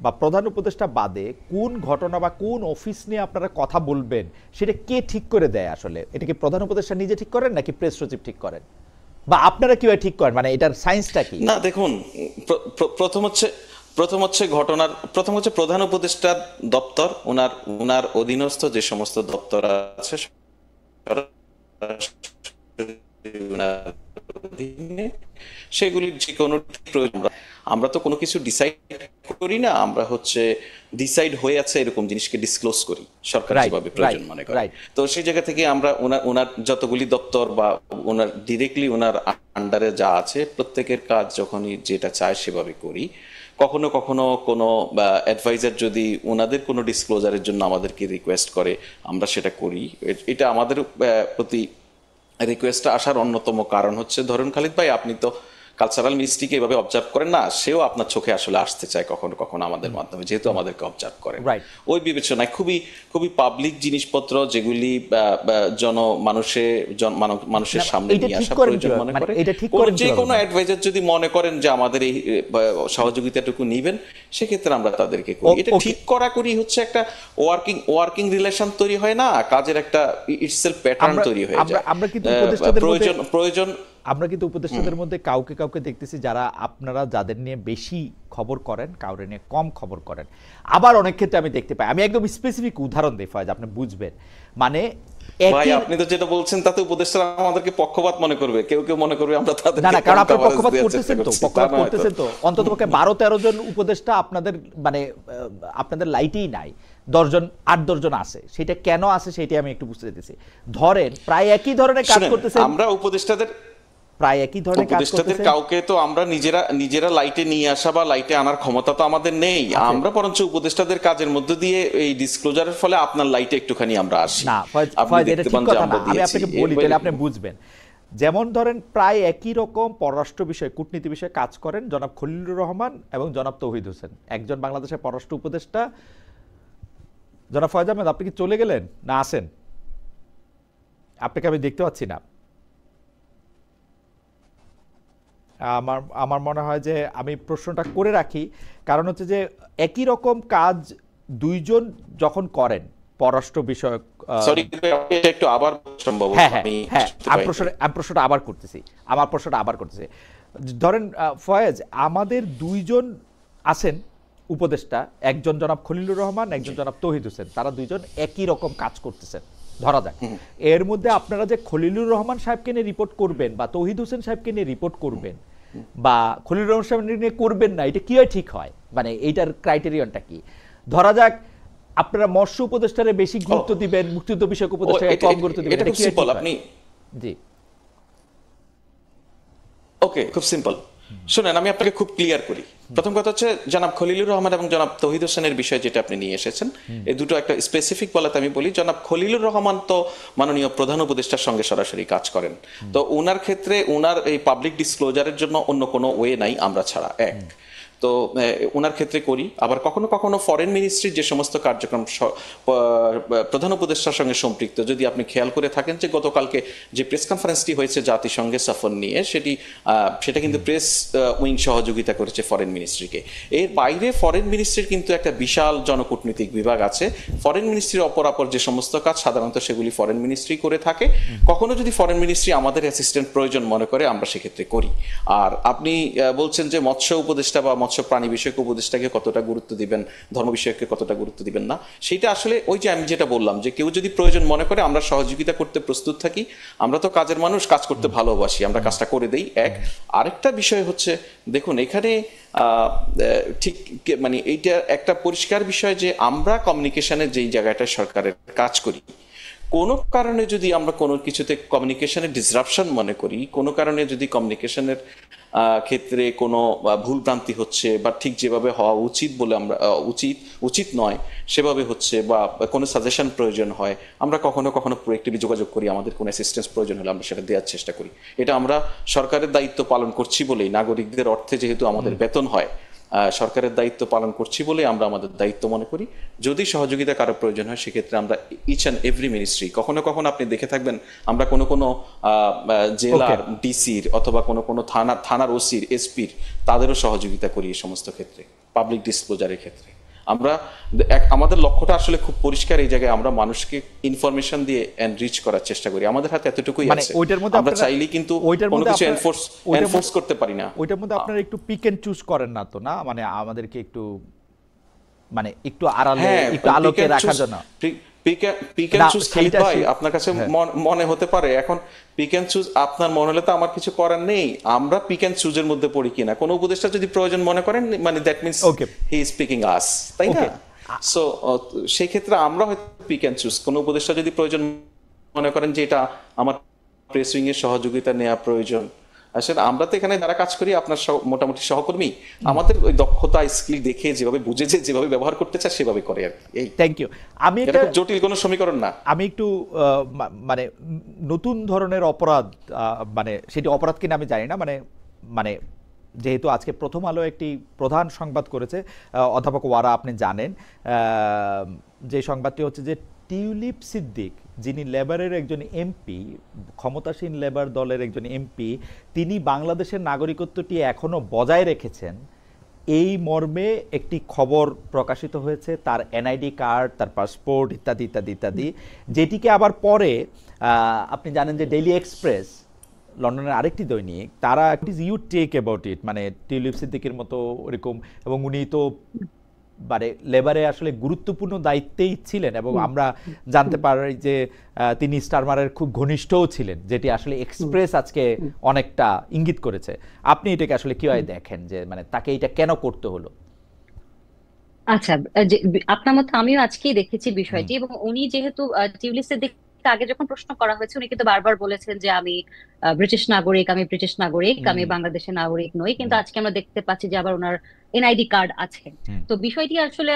বা প্রধান উপদেষ্টা বাদে কোন ঘটনা বা কোন অফিস নিয়ে আপনারা কথা বলবেন সেটা কে ঠিক করে দেয় আসলে? এটা কি প্রধান উপদেষ্টা নিজে ঠিক করেন নাকি প্রেস সচিব ঠিক করেন, বা আপনারা কিভাবে ঠিক করেন, মানে এটার সায়েন্সটা কি? না দেখুন, প্রথম হচ্ছে প্রধান উপদেষ্টা দপ্তর, ওনার অধীনস্থ যে সমস্ত দপ্তর আছে সেগুলির যে কোনো প্রয়োজন, আমরা তো কোনো কিছু ডিসাইড করি না, আমরা হচ্ছে ডিসাইড হয়ে আছে এরকম জিনিসকে ডিসক্লোজ করি সরকার যেভাবে প্রয়োজন মনে করে। তো সেই জায়গা থেকে আমরা ওনার যতগুলি দপ্তর বা ওনার ডিরেক্টলি ওনার আন্ডারে যা আছে প্রত্যেকের কাজ যখনই যেটা চায় সেভাবে করি। কখনো কখনো কোনো অ্যাডভাইজার যদি ওনাদের কোনো ডিসক্লোজারের জন্য আমাদেরকে রিকোয়েস্ট করে আমরা সেটা করি। এটা আমাদের প্রতি রিকোয়েস্টটা আসার অন্যতম কারণ হচ্ছে, ধরুন খালিদ ভাই আপনি তো কালচারাল মিনিস্ট্রিকে এভাবে অবজার্ভ করেন না, সেও আপনার চোখে আসলে আসতে চায় কখনো কখনো আমাদের মাধ্যমে, যেহেতু আমাদেরকে অবজার্ভ করেন। ওই বিবেচনায় খুবই খুবই পাবলিক জিনিসপত্র যেগুলি মানুষের সামনে নিয়ে আসা প্রয়োজন মনে করে, যে কোনো অ্যাডভাইজার যদি মনে করেন যে আমাদের এই সহযোগিতাটুকু নিবেন, সেক্ষেত্রে আমরা তাদেরকে করি। এটা ঠিক করা করি হচ্ছে একটা ওয়ার্কিং রিলেশন তৈরি হয় না, কাজের একটা ইটসেলফ প্যাটার্ন তৈরি হয়ে যায়। আমরা কিন্তু উপদেষ্টাদের মধ্যে কাউকে কাউকে দেখতেছি যারা আপনারা যাদের নিয়ে বেশি খবর করেন, কাউরে নিয়ে কম খবর করেন। আবার অনেক ক্ষেত্রে আমি দেখতে পাই, আমি একদম স্পেসিফিক উদাহরণ দিই ফয়েজ, আপনি বুঝবেন। মানে ভাই আপনি তো যেটা বলছেন তাতে উপদেষ্টারা আমাদেরকে পক্ষপাত মনে করবে, কেউ কেউ মনে করবে আমরা তাদের না, কারণ আপনি পক্ষপাত করতেছেন তো অন্ততপক্ষে 12-13 জন উপদেষ্টা আপনাদের মানে আপনাদের লাইটেই নাই, 8-10 জন আছে। সেটা কেন আছে সেটাই আমি একটু বুঝতে চাইতেছি। ধরেন প্রায় একই ধরনের কাজ করতেছেন, আমরা উপদেষ্টাদের প্রায় একই ধরনের কাজ করতেছেন, কাউকে তো আমরা নিজেরা লাইটে নিয়ে আসা বা লাইটে আনার ক্ষমতা তো আমাদের নেই। আমরা বরঞ্চ উপদেষ্টাদের কাজের মধ্যে দিয়ে এই ডিসক্লোজারের ফলে আপনার লাইটে একটুখানি আমরা আসি। না ফয়েজ, এটা ঠিক কথা না, আমি আপনাকে বলি তাহলে আপনি বুঝবেন। যেমন ধরেন প্রায় একই রকম পররাষ্ট্র বিষয়, কূটনীতি বিষয়ে কাজ করেন জনাব খলিলুর রহমান এবং জনাব তৌহিদ হোসেন, একজন বাংলাদেশের পররাষ্ট্র উপদেষ্টা। জনাব ফয়েজ আহমেদ, আপনি কি চলে গেলেন না আছেন? আপনাকে আমি দেখতে পাচ্ছি না। আমার মনে হয় যে আমি প্রশ্নটা করে রাখি, কারণ হচ্ছে যে একই রকম কাজ দুইজন যখন করেন পররাষ্ট্র বিষয়ক, একটু আবার সম্ভব, আমি প্রশ্নটা আবার করতেছি। ধরেন ফয়েজ, আমাদের দুইজন আছেন উপদেষ্টা, একজন জনাব খলিলুর রহমান, একজন জনাব তৌহিদ হোসেন, তারা দুইজন একই রকম কাজ করতেছেন ধরা যাক। এর মধ্যে আপনারা যে খলিলুর রহমান সাহেবকে নিয়ে রিপোর্ট করবেন বা তৌহিদ হোসেন সাহেবকে নিয়ে রিপোর্ট করবেন বা খলিলুর রহমান সাহেব নিয়ে করবেন না, এটা কিভাবে ঠিক হয়? মানে এইটার ক্রাইটেরিয়ানটা কি? ধরা যাক আপনারা মৎস্য উপদেষ্টারে বেশি গুরুত্ব দিবেন, মুক্তিযুদ্ধ বিষয়ক উপদেষ্টাকে কম গুরুত্ব দিবেন, এটা কি আপনি? জি ওকে, খুব সিম্পল। শুনেন, আমি আপনাকে খুব ক্লিয়ার করি। প্রথম কথা হচ্ছে জনাব খলিলুর রহমান এবং জনাব তৌহিদ হোসেনের বিষয় যেটা আপনি নিয়ে এসেছেন, এই দুটো একটা স্পেসিফিক বলাতে আমি বলি, জনাব খলিলুর রহমান তো মাননীয় প্রধান উপদেষ্টার সঙ্গে সরাসরি কাজ করেন, তো ওনার ক্ষেত্রে ওনার এই পাবলিক ডিসক্লোজারের জন্য অন্য কোনো ওয়ে নাই আমরা ছাড়া। তো ওনার ক্ষেত্রে করি। আবার কখনো কখনো ফরেন মিনিস্ট্রির যে সমস্ত কার্যক্রম প্রধান উপদেষ্টার সঙ্গে সম্পৃক্ত, যদি আপনি খেয়াল করে থাকেন যে গতকালকে যে প্রেস কনফারেন্সটি হয়েছে জাতিসংঘে সফর নিয়ে, সেটা কিন্তু প্রেস উইং সহযোগিতা করেছে ফরেন মিনিস্ট্রিকে। এর বাইরে ফরেন মিনিস্ট্রির কিন্তু একটা বিশাল জনকূটনৈতিক বিভাগ আছে। ফরেন মিনিস্ট্রির অপরাপর যে সমস্ত কাজ সাধারণত সেগুলি ফরেন মিনিস্ট্রি করে থাকে। কখনো যদি ফরেন মিনিস্ট্রি আমাদের অ্যাসিস্ট্যান্ট প্রয়োজন মনে করে, আমরা সেক্ষেত্রে করি। আর আপনি বলছেন যে মৎস্য উপদেষ্টা বা মৎস্য প্রাণী বিষয়ক উপদেষ্টাকে কতটা গুরুত্ব দিবেন, ধর্ম বিষয়কে কতটা গুরুত্ব দিবেন না, সেটা আসলে ওই যে আমি যেটা বললাম, যে কেউ যদি প্রয়োজন মনে করে আমরা সহযোগিতা করতে প্রস্তুত থাকি। আমরা তো কাজের মানুষ, কাজ করতে ভালোবাসি, আমরা কাজটা করে দেই। আরেকটা বিষয় হচ্ছে, দেখুন এখানে ঠিক মানে এইটা একটা পরিষ্কার বিষয় যে আমরা কমিউনিকেশনের যেই জায়গাটায় সরকারের কাজ করি, কোনো কারণে যদি আমরা কোনো কিছুতে কমিউনিকেশনের ডিসরাপশন মনে করি, কোনো কারণে যদি কমিউনিকেশনের ক্ষেত্রে কোনো ভুল ভ্রান্তি হচ্ছে বা ঠিক যেভাবে হওয়া উচিত বলে আমরা উচিত নয় সেভাবে হচ্ছে, বা কোনো সাজেশন প্রয়োজন হয়, আমরা কখনো কখনো প্রোঅ্যাক্টিভলি যোগাযোগ করি, আমাদের কোনো অ্যাসিস্ট্যান্স প্রয়োজন হলে আমরা সেটা দেওয়ার চেষ্টা করি। এটা আমরা সরকারের দায়িত্ব পালন করছি বলেই, নাগরিকদের অর্থে যেহেতু আমাদের বেতন হয়, সরকারের দায়িত্ব পালন করছি বলে আমরা আমাদের দায়িত্ব মনে করি। যদি সহযোগিতা কারো প্রয়োজন হয় সেক্ষেত্রে আমরা ইচ অ্যান্ড এভরি মিনিস্ট্রি, কখনো কখনো আপনি দেখে থাকবেন আমরা কোনো কোনো জেলার ডিসির অথবা কোনো কোনো থানার ওসির, এসপির, তাদেরও সহযোগিতা করি এই সমস্ত ক্ষেত্রে, পাবলিক ডিসক্লোজারের ক্ষেত্রে। আমরা আমাদের লক্ষ্যটা আসলে খুব পরিষ্কার, এই জায়গায় আমরা মানুষকে ইনফরমেশন দিয়ে এনরিচ করার চেষ্টা করি, আমাদের হাতে এতটুকুই আছে। আমরা চাইলেই কিন্তু কোনো কিছু এনফোর্স করতে পারি না। ওইটার মধ্যে আপনারা একটু পিক এন্ড চুজ করেন না তো, না মানে আমাদেরকে একটু মানে একটু আড়ালে একটু আলোকে রাখার জন্য পিক এন্ড চুজ খালিদ ভাই আপনার কাছে মনে হতে পারে এখন পিক এন্ড চুজ আপনার মনে হলে তো আমার কিছু করার নেই। আমরা পিক এন্ড চুজের মধ্যে পড়ি কিনা, কোন উপদেষ্টা যদি প্রয়োজন মনে করেন, মানে that means he is picking us, তাই না? সো সেই ক্ষেত্রে আমরা হয়তো পিক এন্ড চুজ, কোন উপদেষ্টা যদি প্রয়োজন মনে করেন যে এটা আমার প্রেস উইং এর সহযোগিতা নেওয়া প্রয়োজন, আসলে আমরা তো এখানে যারা কাজ করি আপনার মোটামুটি সহকর্মী, আমাদের ওই দক্ষতা স্কিল দেখে যেভাবে বুঝেছে, যেভাবে ব্যবহার করতে চায় সেভাবে করে আর কি। Thank you. আমি একটা জটিল কোনো সমীকরণ না। আমি একটু মানে নতুন ধরনের অপরাধ, মানে সেটি অপরাধ কিনা আমি জানি না, মানে মানে যেহেতু আজকে প্রথম আলো একটি প্রধান সংবাদ করেছে, অধ্যাপক ওয়ারা আপনি জানেন, যে সংবাদটি হচ্ছে যে টিউলিপ সিদ্দিক, যিনি লেবারের একজন এমপি, ক্ষমতাসীন লেবার দলের একজন এমপি, তিনি বাংলাদেশের নাগরিকত্বটি এখনো বজায় রেখেছেন, এই মর্মে একটি খবর প্রকাশিত হয়েছে, তার এনআইডি কার্ড, তার পাসপোর্ট ইত্যাদি ইত্যাদি ইত্যাদি, যেটিকে আবার পরে আপনি জানেন যে ডেইলি এক্সপ্রেস, লন্ডনের আরেকটি দৈনিক, তারা ইউ টেক অ্যাবাউট ইট, মানে টিউলিপ সিদ্দিকের মতো ওরকম, এবং উনি তো মানে লেবারে আসলে গুরুত্বপূর্ণ দায়িত্বেই ছিলেন, এবং আমরা জানতে পারি যে তিনি স্টারমারের খুব ঘনিষ্ঠও ছিলেন, যেটি আসলে এক্সপ্রেস আজকে অনেকটা ইঙ্গিত করেছে। আপনি এটাকে আসলে কিভাবে দেখেন, যে মানে তাকে এটা কেন করতে হলো? আচ্ছা, আপনার মতো আমিও আজকেই দেখেছি বিষয়টি, এবং উনি যেহেতু টিউলিপসের দিকে আগে যখন প্রশ্ন করা হয়েছে উনি কিন্তু বারবার বলেছেন যে আমি ব্রিটিশ নাগরিক, আমি বাংলাদেশের নাগরিক নই, কিন্তু আজকে আমরা দেখতে পাচ্ছি যে আবার ওনার এনআইডি কার্ড আছে। তো বিষয়টি আসলে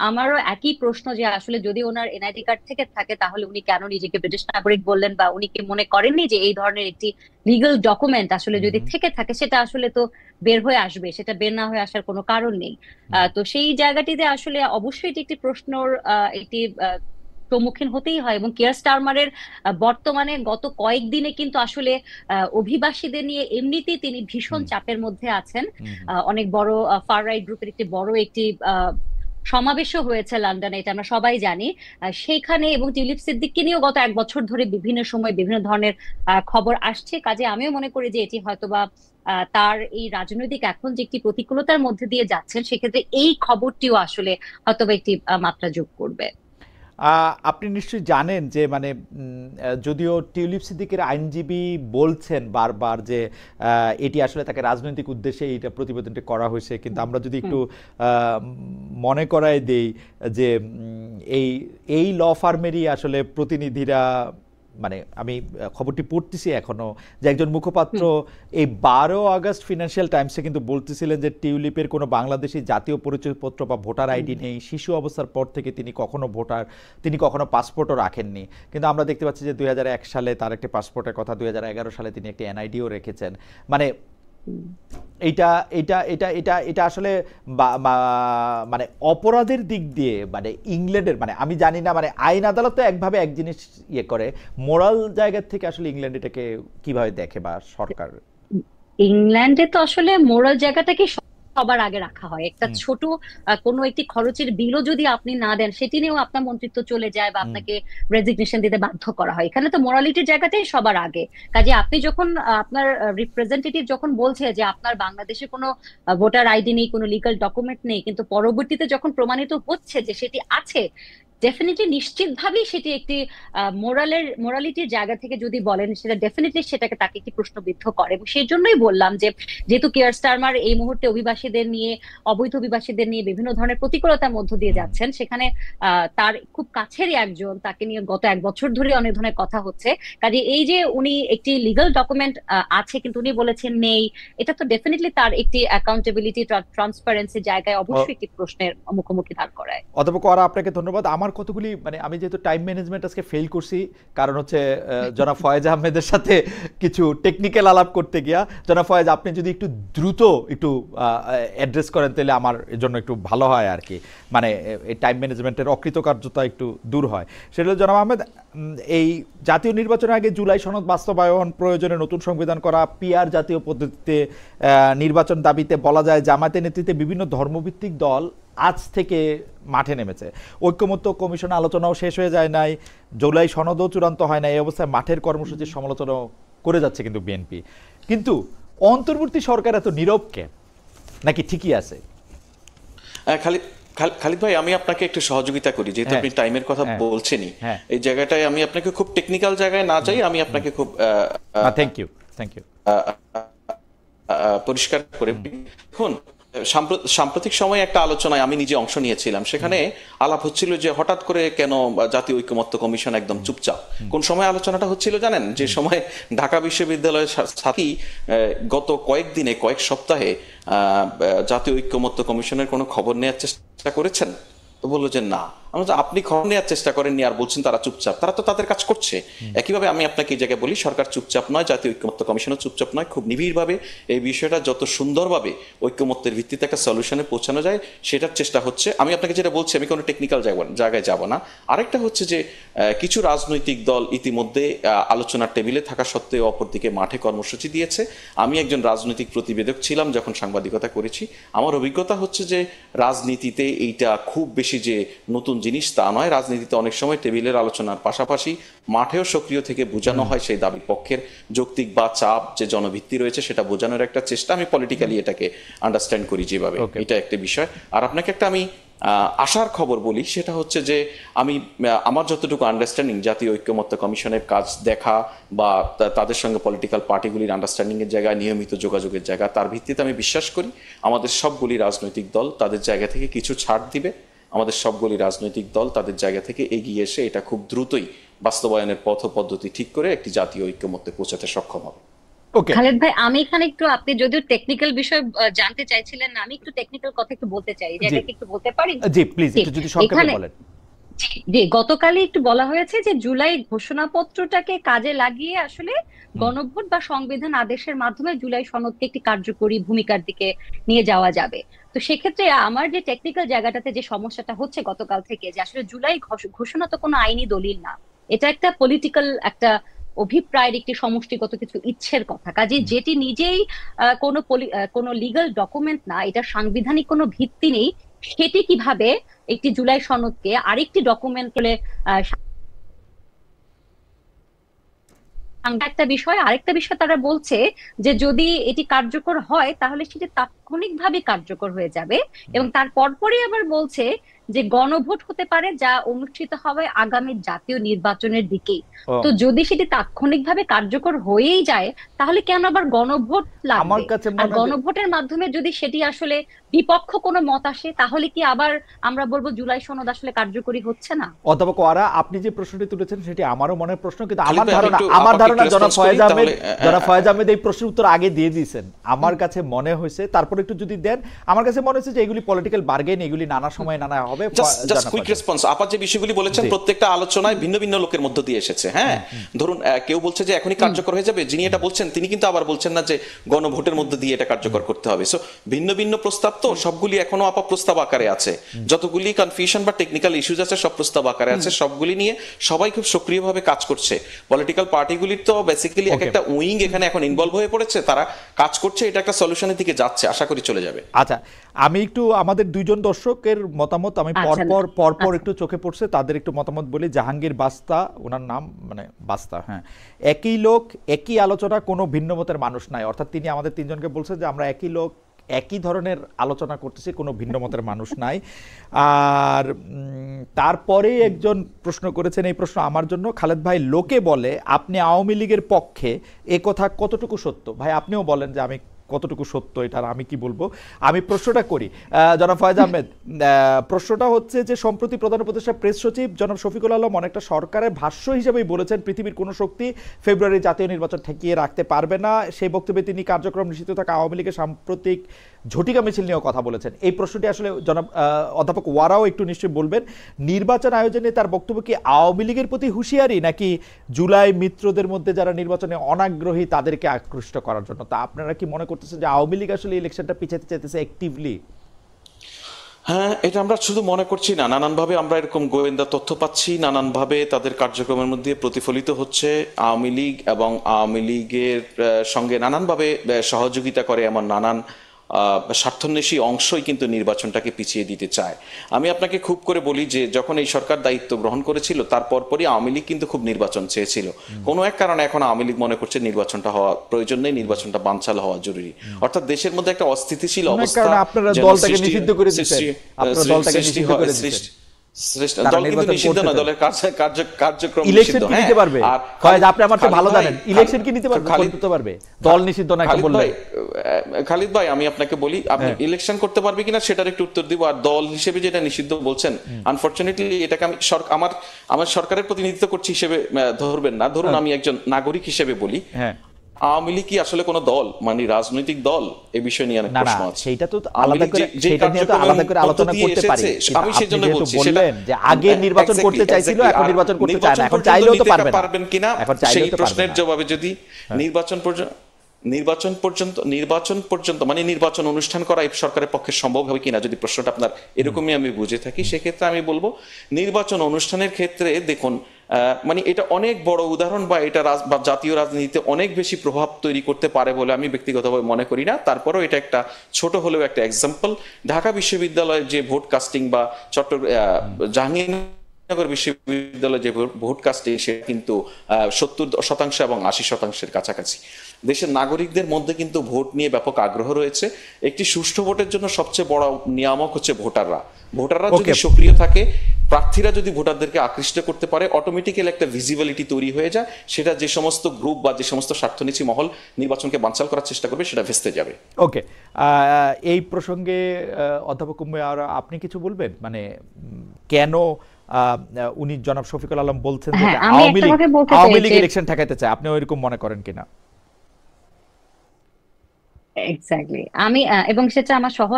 আমারও একই প্রশ্ন, যে আসলে যদি ওনার এনআইডি কার্ড থেকে থাকে তাহলে উনি কেন নিজেকে ব্রিটিশ নাগরিক বললেন, বা উনি কি মনে করেননি যে এই ধরনের একটি লিগ্যাল ডকুমেন্ট আসলে যদি থেকে থাকে সেটা আসলে তো বের হয়ে আসবে, সেটা বের না হয়ে আসার কোনো কারণ নেই। তো সেই জায়গাটিতে আসলে অবশ্যই এটি একটি প্রশ্নর একটি সম্মুখীন হতেই হয়। এবং কিয়ার স্টারমারের বর্তমানে গত কয়েকদিনে কিন্তু আসলে অভিবাসীদের নিয়ে এমনিতেই তিনি ভীষণ চাপের মধ্যে আছেন। অনেক বড় ফার রাইট গ্রুপের একটি বড় একটি সমাবেশও হয়েছে লন্ডনে, এটা আমরা সবাই জানি সেইখানে, এবং টিউলিপ সিদ্দিককে নিয়েও গত 1 বছর ধরে বিভিন্ন সময় বিভিন্ন ধরনের খবর আসছে। কাজে আমিও মনে করি যে এটি হয়তোবা তার এই রাজনৈতিক এখন যে একটি প্রতিকূলতার মধ্যে দিয়ে যাচ্ছেন, সেক্ষেত্রে এই খবরটিও আসলে হয়তোবা একটি মাত্রা যোগ করবে। আপনি নিশ্চয়ই জানেন যে মানে যদিও টিউলিপ সিদ্দিকের আইনজীবী বলছেন বারবার যে এটি আসলে তাকে রাজনৈতিক উদ্দেশ্যে এইটা প্রতিবেদনটি করা হয়েছে, কিন্তু আমরা যদি একটু মনে করাই দেই যে এই ল ফার্মেরই আসলে প্রতিনিধিরা, মানে আমি খবরটি পড়তেছি এখনো, যে একজন মুখপাত্র এই 12 আগস্ট ফিনান্সিয়াল টাইমসে কিন্তু বলতেছিলেন যে টিউলিপের কোনো বাংলাদেশি জাতীয় পরিচয়পত্র বা ভোটার আইডি নেই, শিশু অবস্থার পর থেকে তিনি কখনো পাসপোর্টও রাখেননি। কিন্তু আমরা দেখতে পাচ্ছি যে 2001 সালে তার একটি পাসপোর্টের কথা, 2011 সালে তিনি একটি এনআইডিও রেখেছেন। মানে এটা এটা এটা এটা এটা আসলে মানে অপরাধের দিক দিয়ে, মানে ইংল্যান্ডের, মানে আমি জানি না, মানে আইন আদালত তো একভাবে এক জিনিস ইয়ে করে, মোরাল জায়গা থেকে আসলে ইংল্যান্ড এটাকে কিভাবে দেখে, বা সরকার? ইংল্যান্ডে তো আসলে মোরাল জায়গাটাকে সবার আগে রাখা হয়। একটা ছোট কোনো একটি খরচের বিলও যদি আপনি না দেন, সেটি নিয়েও আপনার মন্ত্রিত্ব চলে যায় বা আপনাকে রেজিগনেশন দিতে বাধ্য করা হয়। এখানে তো মোরালিটির জায়গাটাই সবার আগে। কাজে আপনি যখন আপনার রিপ্রেজেন্টেটিভ যখন বলছে যে আপনার বাংলাদেশে কোনো ভোটার আইডি নেই, কোনো লিগ্যাল ডকুমেন্ট নেই, কিন্তু পরবর্তীতে যখন প্রমাণিত হচ্ছে যে সেটি আছে, ডেফিনেটলি নিশ্চিতভাবেই সেটি একটি মোরালিটির জায়গা থেকে যদি বলেন, সেটা ডেফিনেটলি সেটাকে তাকে একটি প্রশ্নবিদ্ধ করে। এবং সেই জন্যই বললাম যে যেহেতু কিয়ার স্টারমার এই মুহূর্তে অভিবাসীদের নিয়ে, অবৈধ অভিবাসীদের নিয়ে বিভিন্ন ধরনের প্রতিকূলতার মধ্য দিয়ে যাচ্ছেন, সেখানে তার খুব কাছেরই একজন, তাকে নিয়ে গত 1 বছর ধরে অনেক ধরনের কথা হচ্ছে। কাজে এই যে উনি একটি লিগ্যাল ডকুমেন্ট আছে কিন্তু উনি বলেছেন নেই, এটা তো ডেফিনেটলি তার একটি অ্যাকাউন্টেবিলিটি, ট্রান্সপারেন্সি জায়গায় অবশ্যই একটি প্রশ্নের মুখোমুখি দাঁড় করায়। অধ্যাপক ওয়ারা, আপনাকে ধন্যবাদ। আমার কতগুলি মানে আমি যেহেতু টাইম ম্যানেজমেন্ট আজকে ফেল করছি, কারণ হচ্ছে জনাব ফয়েজ আহমেদের সাথে কিছু টেকনিক্যাল আলাপ করতে গিয়া। জনাব ফয়েজ, আপনি যদি একটু দ্রুত একটু অ্যাড্রেস করেন তাহলে আমার জন্য একটু ভালো হয় আর কি, মানে এই টাইম ম্যানেজমেন্টের অকৃতকার্যতা একটু দূর হয়। সেটা হলো জনাব আহমেদ, এই জাতীয় নির্বাচনের আগে জুলাই সনদ বাস্তবায়ন, প্রয়োজনে নতুন সংবিধান করা, পিআর জাতীয় পদ্ধতিতে নির্বাচন দাবিতে বলা যায় জামায়াতের নেতৃত্বে বিভিন্ন ধর্মভিত্তিক দল আজ থেকে মাঠে নেমেছে। ঐক্যমত্য কমিশন আলোচনাও শেষ হয়ে যায় নাই, জুলাই সনদও চূড়ান্ত হয় না। এই অবস্থায় মাঠের কর্মসূচির সমালোচনাও করে যাচ্ছে কিন্তু বিএনপি। কিন্তু অন্তর্বর্তী সরকার এত নীরব কেন, নাকি ঠিকই আছে? খালিদ ভাই, আমি আপনাকে একটু সহযোগিতা করি, যেহেতু আপনি টাইমের কথা বলছেনই। এই জায়গাটায় আমি আপনাকে খুব টেকনিক্যাল জায়গায় না যাই, আমি আপনাকে খুব থ্যাংক ইউ পরিষ্কার করে দেখুন। সাম্প্রতিক সময়ে একটা আলোচনায় আমি নিজে অংশ নিয়েছিলাম, সেখানে আলাপ হচ্ছিল যে হঠাৎ করে কেন জাতীয় ঐক্যমত্য কমিশন একদম চুপচাপ। কোন সময় আলোচনাটা হচ্ছিল জানেন? যে সময় ঢাকা বিশ্ববিদ্যালয়ের ছাত্রী গত কয়েক সপ্তাহে জাতীয় ঐক্যমত্য কমিশনের কোনো খবর নেওয়ার চেষ্টা করেছেন? তো বললো যে না। আপনি খবর নেওয়ার চেষ্টা করেননি আর বলছেন তারা চুপচাপ। তারা তো তাদের কাজ করছে। একইভাবে আমি আপনাকে এই জায়গায় বলি, সরকার চুপচাপ নয়, জাতীয় ঐক্যমত্য কমিশনও চুপচাপ নয়। খুব নিবিড়ভাবে এই বিষয়টা যত সুন্দরভাবে ঐক্যমত্যের ভিত্তিতে একটা সলিউশনে পৌঁছানো যায় সেটার চেষ্টা হচ্ছে। আমি আপনাকে যেটা বলছি, আমি কোনো টেকনিক্যাল জায়গায় যাব না। আরেকটা হচ্ছে যে কিছু রাজনৈতিক দল ইতিমধ্যে আলোচনার টেবিলে থাকা সত্ত্বেও অপরদিকে মাঠে কর্মসূচি দিয়েছে। আমি একজন রাজনৈতিক প্রতিবেদক ছিলাম যখন সাংবাদিকতা করেছি। আমার অভিজ্ঞতা হচ্ছে যে রাজনীতিতে এইটা খুব বেশি যে নতুন জিনিস তা নয়। রাজনীতিতে অনেক সময় টেবিলের আলোচনার পাশাপাশি মাঠেও সক্রিয় থেকে বোঝানো হয় সেই দাবি পক্ষের যৌক্তিক বা চাপ যে জনভিত্তি রয়েছে সেটা বোঝানোর একটা চেষ্টা। আমি পলিটিক্যালি এটাকে আন্ডারস্ট্যান্ড করি যেভাবে, এটা একটা বিষয়। আর আপনাকে একটা আমি আশার খবর বলি, সেটা হচ্ছে যে আমার যতটুকু আন্ডারস্ট্যান্ডিং, জাতীয় ঐক্যমত্য কমিশনের কাজ দেখা বা তাদের সঙ্গে পলিটিক্যাল পার্টিগুলির আন্ডারস্ট্যান্ডিং এর জায়গা, নিয়মিত যোগাযোগের জায়গা, তার ভিত্তিতে আমি বিশ্বাস করি আমাদের সবগুলি রাজনৈতিক দল তাদের জায়গা থেকে কিছু ছাড় দিবে। আমাদের সবগুলি রাজনৈতিক দল তাদের জায়গা থেকে এগিয়ে এসে এটা খুব দ্রুতই বাস্তবায়নের পথ পদ্ধতি ঠিক করে একটি জাতীয় ঐক্যমত্যে পৌঁছাতে সক্ষম হবে। খালেদ ভাই, আমি এখানে একটু, আপনি যদিও টেকনিক্যাল বিষয় জানতে চাইছিলেন না, আমি একটু টেকনিক্যাল কথা একটু বলতে চাই, যে এটাকে একটু বলতে পারি? জি প্লিজ, একটু যদি সংক্ষেপে বলেন। জি, গতকালই একটু বলা হয়েছে যে জুলাই ঘোষণাপত্রটাকে কাজে লাগিয়ে আসলে গণভোট বা সংবিধান আদেশের মাধ্যমে জুলাই সনদকে একটি কার্যকরী ভূমিকার দিকে নিয়ে যাওয়া যাবে। তো সেক্ষেত্রে আমার যে টেকনিক্যাল জায়গাটাতে যে সমস্যাটা হচ্ছে গতকাল থেকে, যে আসলে জুলাই ঘোষণা তো কোনো আইনি দলিল না, এটা একটা পলিটিক্যাল একটা অভিপ্রায়ের একটি সমষ্টিগত কিছু ইচ্ছের কথা। কাজে যেটি নিজেই কোনো লিগ্যাল ডকুমেন্ট না, এটা সাংবিধানিক কোনো ভিত্তি নেই, সেটি কিভাবে একটি জুলাই সনদকে আরেকটি ডকুমেন্ট বলে একটা বিষয়। আরেকটা বিষয় তারা বলছে যে যদি এটি কার্যকর হয় তাহলে সেটি তাৎক্ষণিকভাবে কার্যকর হয়ে যাবে, এবং তার পরপরই আবার বলছে যে গণভোট হতে পারে যা অনুষ্ঠিত হবে আগামী জাতীয় নির্বাচনের দিকেই। তো যদি সেটি তাৎক্ষণিকভাবে কার্যকর হয়েই যায় তাহলে কেন আবার গণভোট লাগবে? আর গণভোটের মাধ্যমে যদি সেটি আসলে বিপক্ষ কোনো মত আসে তাহলে কি আবার আমরা বলবো জুলাই সনদ আসলে কার্যকরী হচ্ছে না? অধ্যাপক ওয়ারা, আপনি যে প্রশ্নটি তুলেছেন সেটি আমারও মনের প্রশ্ন, কিন্তু আমার ধারণা জনাব ফয়েজ আহমেদ এই প্রশ্নের উত্তর আগে দিয়ে দিয়েছেন। আমার কাছে মনে হয়েছে, তারপর একটু যদি দেন, আমার কাছে মনে হয়েছে যে এগুলি পলিটিক্যাল বার্গেন, এগুলি নানা সময় নানা হবে। Just quick response. আপা যে বিষয়গুলি বলেছেন প্রত্যেকটা আলোচনায় ভিন্ন ভিন্ন লোকের মধ্য দিয়ে এসেছে। হ্যাঁ, ধরুন কেউ বলছে যে এখনই কার্যকর হয়ে যাবে, যিনি এটা বলছেন তিনি কিন্তু আবার বলছেন না যে গণভোটের মধ্যে দিয়ে এটা কার্যকর করতে হবে। সো ভিন্ন ভিন্ন প্রস্তাব, তো সবগুলি এখনো আপা প্রস্তাব আকারে আছে। যতগুলি কনফিউশন বা টেকনিক্যাল ইস্যুজ আছে সব প্রস্তাব আকারে আছে। সবগুলি নিয়ে সবাই খুব সক্রিয়ভাবে কাজ করছে। পলিটিক্যাল পার্টিগুলির তো বেসিক্যালি একটা উইং এখানে এখন ইনভলভ হয়ে পড়েছে, তারা কাজ করছে, এটা একটা সলিউশনের দিকে যাচ্ছে, আশা করি চলে যাবে। আচ্ছা, আমি একটু আমাদের দুইজন দর্শকের মতামত আমি পরপর একটু চোখে পড়ছে, তাদের একটু মতামত বলি। জাহাঙ্গীর বাস্তা, ওনার নাম মানে বাস্তা, হ্যাঁ। একই লোক একই আলোচনা, কোনো ভিন্ন মতের মানুষ নাই, অর্থাৎ তিনি আমাদের তিনজনকে বলছেন যে আমরা একই লোক একই ধরনের আলোচনা করতেছি, কোনো ভিন্ন মতের মানুষ নাই। আর তারপরেই একজন প্রশ্ন করেছেন, এই প্রশ্ন আমার জন্য, খালেদ ভাই, লোকে বলে আপনি আওয়ামী লীগের পক্ষে, এ কথা কতটুকু সত্য? ভাই আপনিও বলেন যে আমি কতটুকু সত্য, এটা আমি কি বলবো। আমি প্রশ্নটা করি জনাব ফয়েজ আহমেদ। প্রশ্নটা হচ্ছে যে সম্প্রতি প্রধান উপদেষ্টা প্রেস সচিব জনাব শফিকুল আলম অনেকটা সরকারের ভাষ্য হিসেবেই বলেছেন পৃথিবীর কোনো শক্তি ফেব্রুয়ারি জাতীয় নির্বাচন ঠেকিয়ে রাখতে পারবে না। সেই বক্তব্যে তিনি কার্যক্রম নিষিদ্ধ থাকা আওয়ামী লীগের সাম্প্রতিক ঝটিকা মিছিল নিয়েও কথা বলেছেন। এই প্রশ্নটি আসলে জনাব অধ্যাপক ওয়ারাও একটু নিশ্চয়ই বলবেন। নির্বাচন আয়োজনে তার বক্তব্য কি আওয়ামী লীগের প্রতি হুঁশিয়ারি, নাকি জুলাই মিত্রদের মধ্যে যারা নির্বাচনে অনাগ্রহী তাদেরকে আকৃষ্ট করার জন্য? তা আপনারা কি মনে করতেছেন যে আওয়ামী লীগ আসলে ইলেকশনটা পিছাতে চাইতেছে অ্যাক্টিভলি? হ্যাঁ, এটা আমরা শুধু মনে করছি না, নানানভাবে আমরা এরকম গোয়েন্দা তথ্য পাচ্ছি, নানানভাবে তাদের কার্যক্রমের মধ্যে প্রতিফলিত হচ্ছে। আওয়ামী লীগ এবং আওয়ামী লীগের সঙ্গে নানানভাবে সহযোগিতা করে এমন নানান স্বার্থান্বেষী অংশই কিন্তু নির্বাচনটাকে পিছিয়ে দিতে চায়। আমি আপনাকে খুব করে বলি যে যখন এই সরকার দায়িত্ব গ্রহণ করেছিল তার পরপরই আওয়ামী লীগ কিন্তু খুব নির্বাচন চেয়েছিল। কোনো এক কারণে এখন আওয়ামী লীগ মনে করছে নির্বাচনটা হওয়া প্রয়োজন নেই, নির্বাচনটা বানচাল হওয়া জরুরি। অর্থাৎ দেশের মধ্যে একটা অস্থিতিশীল অবস্থা দল কিন্তু নিষিদ্ধ না, দলের কার্যক্রম ইলেকশন কি নিতে পারবে? আপনি আমার চেয়ে ভালো জানেন, ইলেকশন কি নিতে পারবে? দল নিষিদ্ধ না বললে। খালিদ ভাই, আমি আপনাকে বলি, আপনি ইলেকশন করতে পারবে কিনা সেটার একটু উত্তর দিব। আর দল হিসেবে যেটা নিষিদ্ধ বলছেন, আনফরচুনেটলি এটাকে আমি আমার সরকারের প্রতিনিধিত্ব করছি হিসেবে ধরবেন না। ধরুন আমি একজন নাগরিক হিসেবে বলি, আওয়ামী লীগ কি আসলে কোনো দল, মানে রাজনৈতিক দল? এই বিষয় নিয়ে অনেক প্রশ্ন আছে। সেটা তো আলাদা করে আলোচনা করতে পারি। আমি সেজন্য বলছি যে আগে নির্বাচন করতে চাইছিল, এখন নির্বাচন করতে চায় না, এখন চাইলেও তো পারবেন কিনা সেই প্রশ্নের জবাবে যদি নির্বাচন পর্যন্ত মানে নির্বাচন অনুষ্ঠান করা এই সরকারের পক্ষে সম্ভব হবে কিনা, যদি প্রশ্নটা আপনার এরকমই আমি বুঝে থাকি, সেক্ষেত্রে আমি বলবো নির্বাচন অনুষ্ঠানের ক্ষেত্রে দেখুন, মানে এটা অনেক বড় উদাহরণ বা এটা জাতীয় রাজনীতিতে অনেক বেশি প্রভাব তৈরি করতে পারে বলে আমি ব্যক্তিগতভাবে মনে করি না। তারপরেও এটা একটা ছোট হলেও একটা এক্সাম্পল। ঢাকা বিশ্ববিদ্যালয়ের যে ভোট কাস্টিং বা জাহাঙ্গীরনগর বিশ্ববিদ্যালয়ের যে ভোট কাস্টিং, সে কিন্তু 70% এবং 80%-এর কাছাকাছি। দেশের নাগরিকদের মধ্যে কিন্তু ভোট নিয়ে ব্যাপক আগ্রহ রয়েছে। একটি সুষ্ঠু ভোটের জন্য সবচেয়ে বড় নিয়ামক হচ্ছে ভোটাররা যদি সক্রিয় থাকে, প্রার্থীরা যদি ভোটারদেরকে আকৃষ্ট করতে পারে, অটোমেটিক্যালি একটা ভিজিবিলিটি তৈরি হয়ে যায়। সেটা যে সমস্ত গ্রুপ বা যে সমস্ত স্বার্থনীতি মহল নির্বাচনকে বানচাল করার চেষ্টা করবে, সেটা ভেস্তে যাবে। ওকে, এই প্রসঙ্গে অধ্যাপক আর আপনি কিছু বলবেন? মানে কেন উনি জনাব শফিকুল আলম বলছেন যে আওয়ামী লীগ ইলেকশন ঠেকাইতে চায়, আপনি ওইরকম মনে করেন কিনা? এক্স্যাক্টলি, আমি এবং সেটা আমার সহ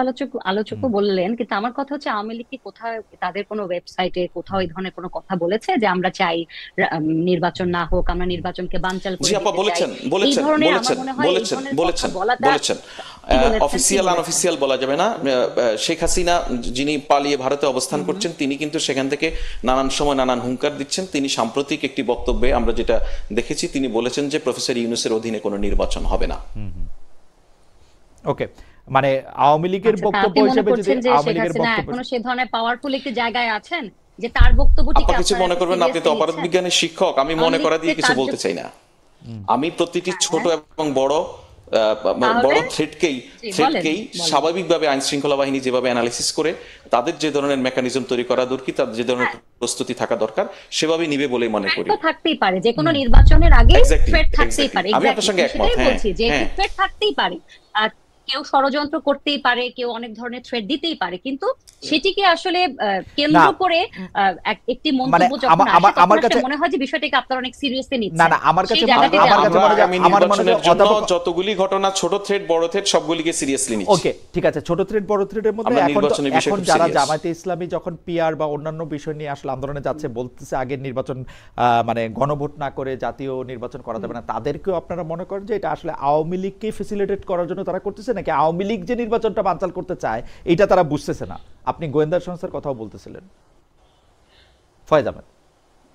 আলোচকও বললেন, কিন্তু আমার কথা হচ্ছে আওয়ামী লীগ কি কোথাও তাদের কোনো ওয়েবসাইটে কোথাও এই ধরনের কোনো কথা বলেছে যে আমরা চাই নির্বাচন না হোক, আমরা নির্বাচনকে বানচাল করে দিতে চাই? এই ধরনের আমার মনে হয় বলেছেন অফিসিয়াল আনঅফিসিয়াল বলা যাবে না। শেখ হাসিনা যিনি পালিয়ে ভারতে অবস্থান করছেন, তিনি কিন্তু সেখান থেকে নানান সময় নানান হুঙ্কার দিচ্ছেন। তিনি সাম্প্রতিক একটি বক্তব্যে আমরা যেটা দেখেছি, তিনি বলেছেন যে প্রফেসর ইউনূসের অধীনে কোনো নির্বাচন হবে না। ওকে, মানে আওয়ামী লীগের বক্তব্য হিসেবে যদি আওয়ামী লীগের বক্তব্য এখনো সে ধরনের পাওয়ারফুল একটি জায়গায় আছেন যে তার বক্তব্যটি আপনি কিছু মনে করবেন, আপনি তো অপরাধ বিজ্ঞানের শিক্ষক, আমি মনে করা দিয়ে কিছু বলতে চাই না। আমি প্রতিটি ছোট এবং বড় থ্রেটকেই স্বাভাবিকভাবে আইন শৃঙ্খলা বাহিনী যেভাবে অ্যানালিসিস করে তাদের যে ধরনের মেকানিজম তৈরি করা দরকার, তাদের যে ধরনের প্রস্তুতি থাকা দরকার, সেভাবে নিবে বলেই মনে করি। থাকতেই পারে যে কোনো নির্বাচনের আগে থ্রেট থাকতেই পারে। আমি আপনার সঙ্গে একমত, বলছি যে থ্রেট থাকতেই পারে, কেউ ষড়যন্ত্র করতেই পারে, কেউ অনেক ধরনের থ্রেট দিতেই পারে, কিন্তু সেটিকে আসলে কেন্দ্র করে একটি মন্তব্য যখন আসে, আমার কাছে মনে হয় যে বিষয়টাকে আপনারা অনেক সিরিয়াসলি নিচ্ছেন। না, আমার কাছে যতগুলি ঘটনা, ছোট থ্রেট বড় থ্রেট, সবগুলিকে সিরিয়াসলি নিচ্ছি। ওকে, ঠিক আছে, ছোট থ্রেট বড় থ্রেটের মধ্যে এখন যারা জামায়াতে ইসলামী যখন পিআর বা অন্যান্য বিষয় নিয়ে আসলে আন্দোলনে যাচ্ছে, বলতেছে আগের নির্বাচন মানে গণভোট না করে জাতীয় নির্বাচন করা যাবে না, তাদেরকেও আপনারা মনে করেন যে এটা আসলে আওয়ামী লীগকে ফ্যাসিলিটেট করার জন্য তারা করতেছে, নাকি আওয়ামী লীগ যে নির্বাচনটা বানচাল করতে চায় এটা তারা বুঝতেছে না? আপনি গোয়েন্দা সংস্থার কথাও বলতেছিলেন, ফয়েজ আহমেদ।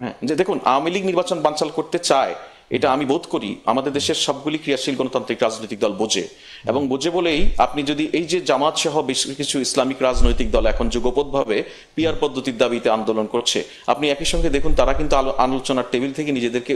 হ্যাঁ, যে দেখুন, আওয়ামী লীগ নির্বাচন বানচাল করতে চায়, এটা আমি বোধ করি আমাদের দেশের সবগুলি ক্রিয়াশীল গণতান্ত্রিক রাজনৈতিক দল বোঝে। এবং বুঝে বলেই আপনি যদি এই যে জামাত সহ বেশ কিছু ইসলামিক রাজনৈতিক দল এখন যুগপৎভাবে পিয়ার পদ্ধতির দাবিতে আন্দোলন করছে, আপনি একই সঙ্গে দেখুন তারা কিন্তু আলোচনার টেবিল থেকে নিজেদেরকে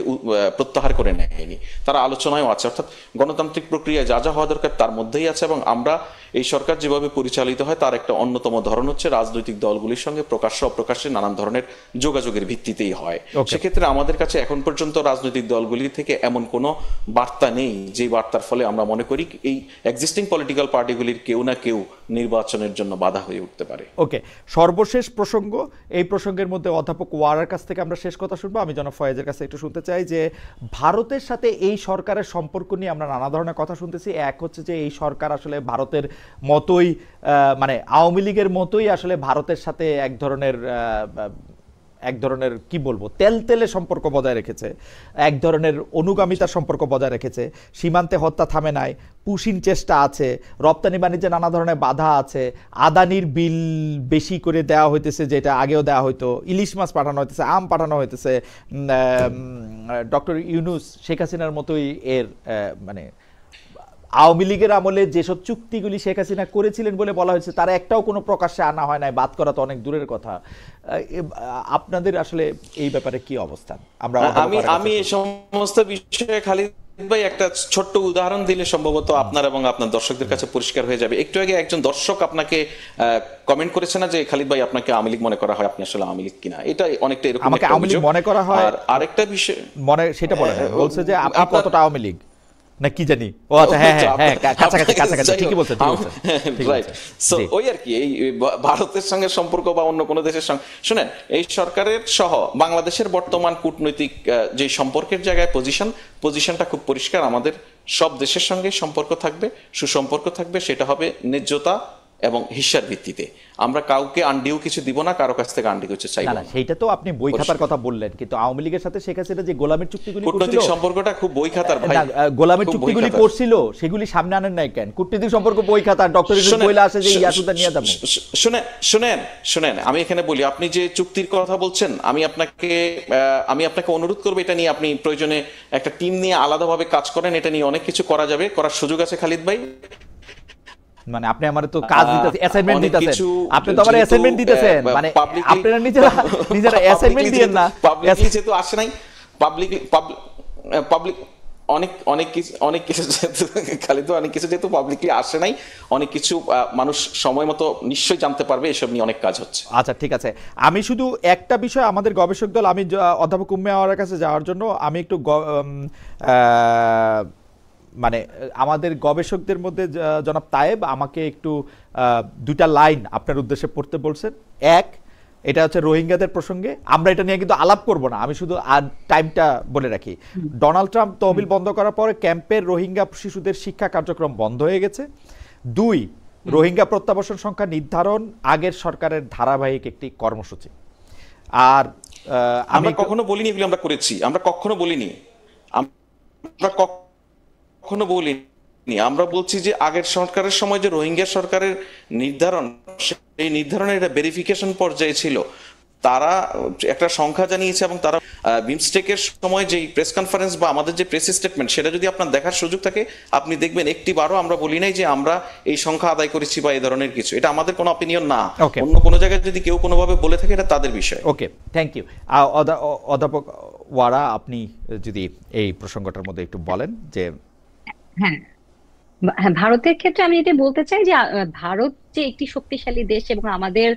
প্রত্যাহার করে নেয়নি, তারা আলোচনায়ও আছে। অর্থাৎ গণতান্ত্রিক প্রক্রিয়া যা যা হওয়া দরকার তার মধ্যেই আছে। এবং আমরা এই সরকার যেভাবে পরিচালিত হয় তার একটা অন্যতম ধরন হচ্ছে রাজনৈতিক দলগুলির সঙ্গে প্রকাশ্য অপ্রকাশ্যে নানান ধরনের যোগাযোগের ভিত্তিতেই হয়। সেক্ষেত্রে আমাদের কাছে এখন পর্যন্ত রাজনৈতিক দলগুলি থেকে এমন কোনো বার্তা নেই যে বার্তার ফলে আমরা মনে করি এই এক্সিস্টিং পলিটিক্যাল পার্টিগুলির কেউ না কেউ নির্বাচনের জন্য বাধা হয়ে উঠতে পারে। ওকে, সর্বশেষ প্রসঙ্গ, এই প্রসঙ্গের মধ্যে অধ্যাপক ওয়ারার কাছ থেকে আমরা শেষ কথা শুনবো। আমি জনাব ফয়েজের কাছে একটু শুনতে চাই যে ভারতের সাথে এই সরকারের সম্পর্ক নিয়ে আমরা নানা ধরনের কথা শুনতেছি। এক হচ্ছে যে এই সরকার আসলে ভারতের মতোই, মানে আওয়ামী লীগের মতোই আসলে ভারতের সাথে এক ধরনের কি বলবো তেলতেলে সম্পর্ক বজায় রেখেছে, এক ধরনের অনুগামিতার সম্পর্ক বজায় রেখেছে। সীমান্তে হত্যা থামে নাই, পুশিন চেষ্টা আছে, রপ্তানি বাণিজ্যে নানা ধরনের বাধা আছে, আদানির বিল বেশি করে দেওয়া হইতেছে, যেটা আগেও দেওয়া হইতো, ইলিশ মাছ পাঠানো হইতেছে, আম পাঠানো হইতেছে। ডক্টর ইউনূস শেখ হাসিনার মতোই এর মানে আওয়ামী লীগের আমলে যেসব চুক্তিগুলি শেখ হাসিনা করেছিলেন বলে বলা হয়েছে তার একটাও কোনো প্রকাশ্যে আনা হয় নাই, বাদ করা তো অনেক দূরের কথা। আপনাদের আসলে এই ব্যাপারে কি অবস্থান? আমি এই সমস্ত বিষয়ে খালিদ ভাই একটা ছোট্ট উদাহরণ দিলে সম্ভবত আপনার এবং আপনার দর্শকদের কাছে পরিষ্কার হয়ে যাবে। একটু আগে একজন দর্শক আপনাকে কমেন্ট করেছে না যে খালিদ ভাই আপনাকে আওয়ামী লীগ মনে করা হয়, আপনি আসলে আওয়ামী লীগ কিনা? এটা অনেকটা এরকম আমাকে আওয়ামী লীগ মনে করা হয়। আর আরেকটা বিষয় মনে সেটা বলেন, বলছে যে আপনি কতটা আওয়ামী লীগ না কি জানি। ও আচ্ছা, হ্যাঁ হ্যাঁ হ্যাঁ, কাছাকাছি, ঠিকই বলছেন, রাইট। সো ওই আর কি, এই ভারতের সঙ্গে সম্পর্ক বা অন্য কোনো দেশের সঙ্গে, শুনেন এই সরকারের সহ বাংলাদেশের বর্তমান কূটনৈতিক যে সম্পর্কের জায়গায় পজিশনটা খুব পরিষ্কার। আমাদের সব দেশের সঙ্গে সম্পর্ক থাকবে, সুসম্পর্ক থাকবে, সেটা হবে ন্যায্যতা এবং হিসার ভিত্তিতে। আমরা কাউকে আন্ডিও কিছু দিব না, কারো কাছ থেকে আন্ডি কিছু চাইব না। সেইটা তো আপনি বই খাতার কথা বললেন, কিন্তু আওয়ামী লীগের সাথে শেখ হাসিনা যে গোলামের চুক্তিগুলি কূটনৈতিক সম্পর্কটা খুব বই খাতার ভাই, গোলামের চুক্তিগুলি করছিল সেগুলি সামনে আনেন নাই কেন? কূটনৈতিক সম্পর্ক বই খাতার, ডক্টর ইউনূস বইলা আসে যে ইয়াসুদা নিয়ে যাব। শুনেন আমি এখানে বলি, আপনি যে চুক্তির কথা বলছেন আমি আপনাকে অনুরোধ করব এটা নিয়ে আপনি প্রয়োজনে একটা টিম নিয়ে আলাদাভাবে কাজ করেন। এটা নিয়ে অনেক কিছু করা যাবে, করার সুযোগ আছে খালিদ ভাই। মানে আপনি আমারে তো কাজ দিতেছেন, অ্যাসাইনমেন্ট দিতেছেন, আপনি তো আমারে অ্যাসাইনমেন্ট দিতেছেন, মানে আপনারা নিজেরা অ্যাসাইনমেন্ট দিয়েন না। পাবলিকলি যেহেতু আসে নাই, পাবলিক অনেক কিছু খালি তো অনেক কিছু যেহেতু পাবলিকলি আসে নাই, অনেক কিছু মানুষ সময় মতো নিশ্চয়ই জানতে পারবে। এসব নিয়ে অনেক কাজ হচ্ছে। আচ্ছা ঠিক আছে, আমি শুধু একটা বিষয়, আমাদের গবেষক দল, আমি অধ্যাপক উম্মে আওয়ারের কাছে যাওয়ার জন্য আমি একটু মানে আমাদের গবেষকদের মধ্যে জনাব তায়েব আমাকে একটু দুইটা লাইন আপনার উদ্দেশ্যে পড়তে বলছেন। এক, এটা হচ্ছে রোহিঙ্গাদের প্রসঙ্গে, আমরা এটা নিয়ে কিন্তু আলাপ করব না, আমি শুধু টাইমটা বলে রাখি। ডোনাল্ড ট্রাম্প তহবিল বন্ধ করার পরে ক্যাম্পের রোহিঙ্গা শিশুদের শিক্ষা কার্যক্রম বন্ধ হয়ে গেছে। দুই, রোহিঙ্গা প্রত্যাবাসন সংখ্যা নির্ধারণ আগের সরকারের ধারাবাহিক একটি কর্মসূচি। আর আমরা কখনো বলিনি এগুলো আমরা করেছি, আমরা কখনো বলিনি, আমরা বলছি যে আগের সরকারের সময় যে রোহিঙ্গা সরকারের নির্ধারণ, সেই নির্ধারণের একটা ভেরিফিকেশন পর্যায়ে ছিল। তারা একটা সংখ্যা জানিয়েছে এবং তারা বিমস্টেকের সময় যে প্রেস কনফারেন্স বা আমাদের যে প্রেস স্টেটমেন্ট, সেটা যদি আপনার দেখার সুযোগ থাকে আপনি দেখবেন একটি বারও আমরা বলি নাই যে আমরা এই সংখ্যা আদায় করেছি বা এই ধরনের কিছু। এটা আমাদের কোনো অপিনিয়ন না। অন্য কোনো জায়গায় যদি কেউ কোনোভাবে বলে থাকে এটা তাদের বিষয়। ওকে, থ্যাংক ইউ। অধ্যাপক ওয়ারা, আপনি যদি এই প্রসঙ্গটার মধ্যে একটু বলেন যে হ্যাঁ, ভারতের ক্ষেত্রে আমি এটা বলতে চাই যে ভারত যে একটি শক্তিশালী দেশ এবং আমাদের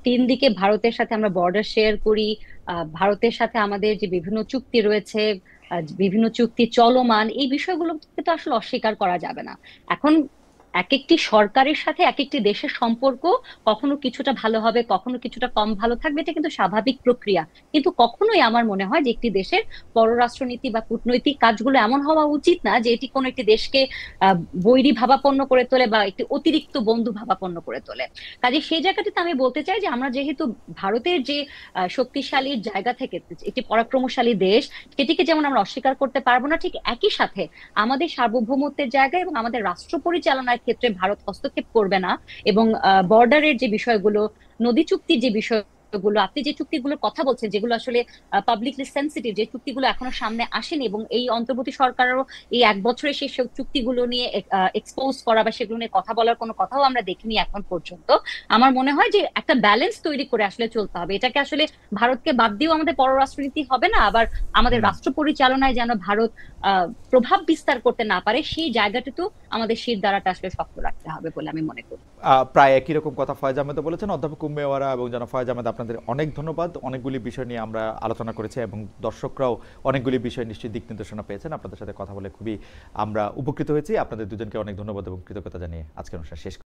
তিন দিকে ভারতের সাথে আমরা বর্ডার শেয়ার করি, ভারতের সাথে আমাদের যে বিভিন্ন চুক্তি রয়েছে, বিভিন্ন চুক্তি চলমান, এই বিষয়গুলোকে তো আসলে অস্বীকার করা যাবে না। এখন এক একটি সরকারের সাথে এক একটি দেশের সম্পর্ক কখনো কিছুটা ভালো হবে, কখনো কিছুটা কম ভালো থাকবে, এটা কিন্তু স্বাভাবিক প্রক্রিয়া। কিন্তু কখনোই আমার মনে হয় যে একটি দেশের পররাষ্ট্রনীতি বা কূটনৈতিক কাজগুলো এমন হওয়া উচিত না যে এটি কোনো একটি দেশকে বৈরী ভাবাপন্ন করে তোলে বা একটি অতিরিক্ত বন্ধু ভাবাপন্ন করে তোলে। কাজে সেই জায়গাটিতে আমি বলতে চাই যে আমরা যেহেতু ভারতের যে শক্তিশালী জায়গা থেকে একটি পরাক্রমশালী দেশ, সেটিকে যেমন আমরা অস্বীকার করতে পারবো না, ঠিক একই সাথে আমাদের সার্বভৌমত্বের জায়গা এবং আমাদের রাষ্ট্র পরিচালনার ক্ষেত্রে ভারত হস্তক্ষেপ করবে না। এবং বর্ডারের যে বিষয়গুলো, নদী চুক্তির যে বিষয় গুলো, আপনি যে চুক্তিগুলোর কথা বলছেন যেগুলো আসলে পাবলিকলি সেন্সিটিভ, যে চুক্তিগুলো এখনো সামনে আসেনি, এবং এই অন্তর্বর্তী সরকারেরও এই 1 বছরে সেই সব চুক্তিগুলো নিয়ে এক্সপোজ করা বা সেগুলো নিয়ে কথা বলার কোনো কথাও আমরা দেখিনি এখন পর্যন্ত। আমার মনে হয় যে একটা ব্যালেন্স তৈরি করে আসলে চলতে হবে। এটাকে আসলে ভারতকে বাদ দিয়েও আমাদের পররাষ্ট্রনীতি হবে না, আবার আমাদের রাষ্ট্র পরিচালনায় যেন ভারত প্রভাব বিস্তার করতে না পারে সেই জায়গাটিতেও আমাদের শির দ্বারাটা আসলে শক্ত রাখতে হবে বলে আমি মনে করি। প্রায় একই রকম কথা ফয়েজ আহমেদও বলেছেন। অধ্যাপক উম্মে ওয়ারা এবং জনাব ফয়েজ আহমেদ, আপনাদের অনেক ধন্যবাদ। অনেকগুলি বিষয় নিয়ে আমরা আলোচনা করেছি এবং দর্শকরাও অনেকগুলি বিষয় নিশ্চয়ই দিক নির্দেশনা পেয়েছেন। আপনাদের সাথে কথা বলে খুবই আমরা উপকৃত হয়েছি। আপনাদের দুজনকে অনেক ধন্যবাদ এবং কৃতজ্ঞতা জানিয়ে আজকের অনুষ্ঠান শেষ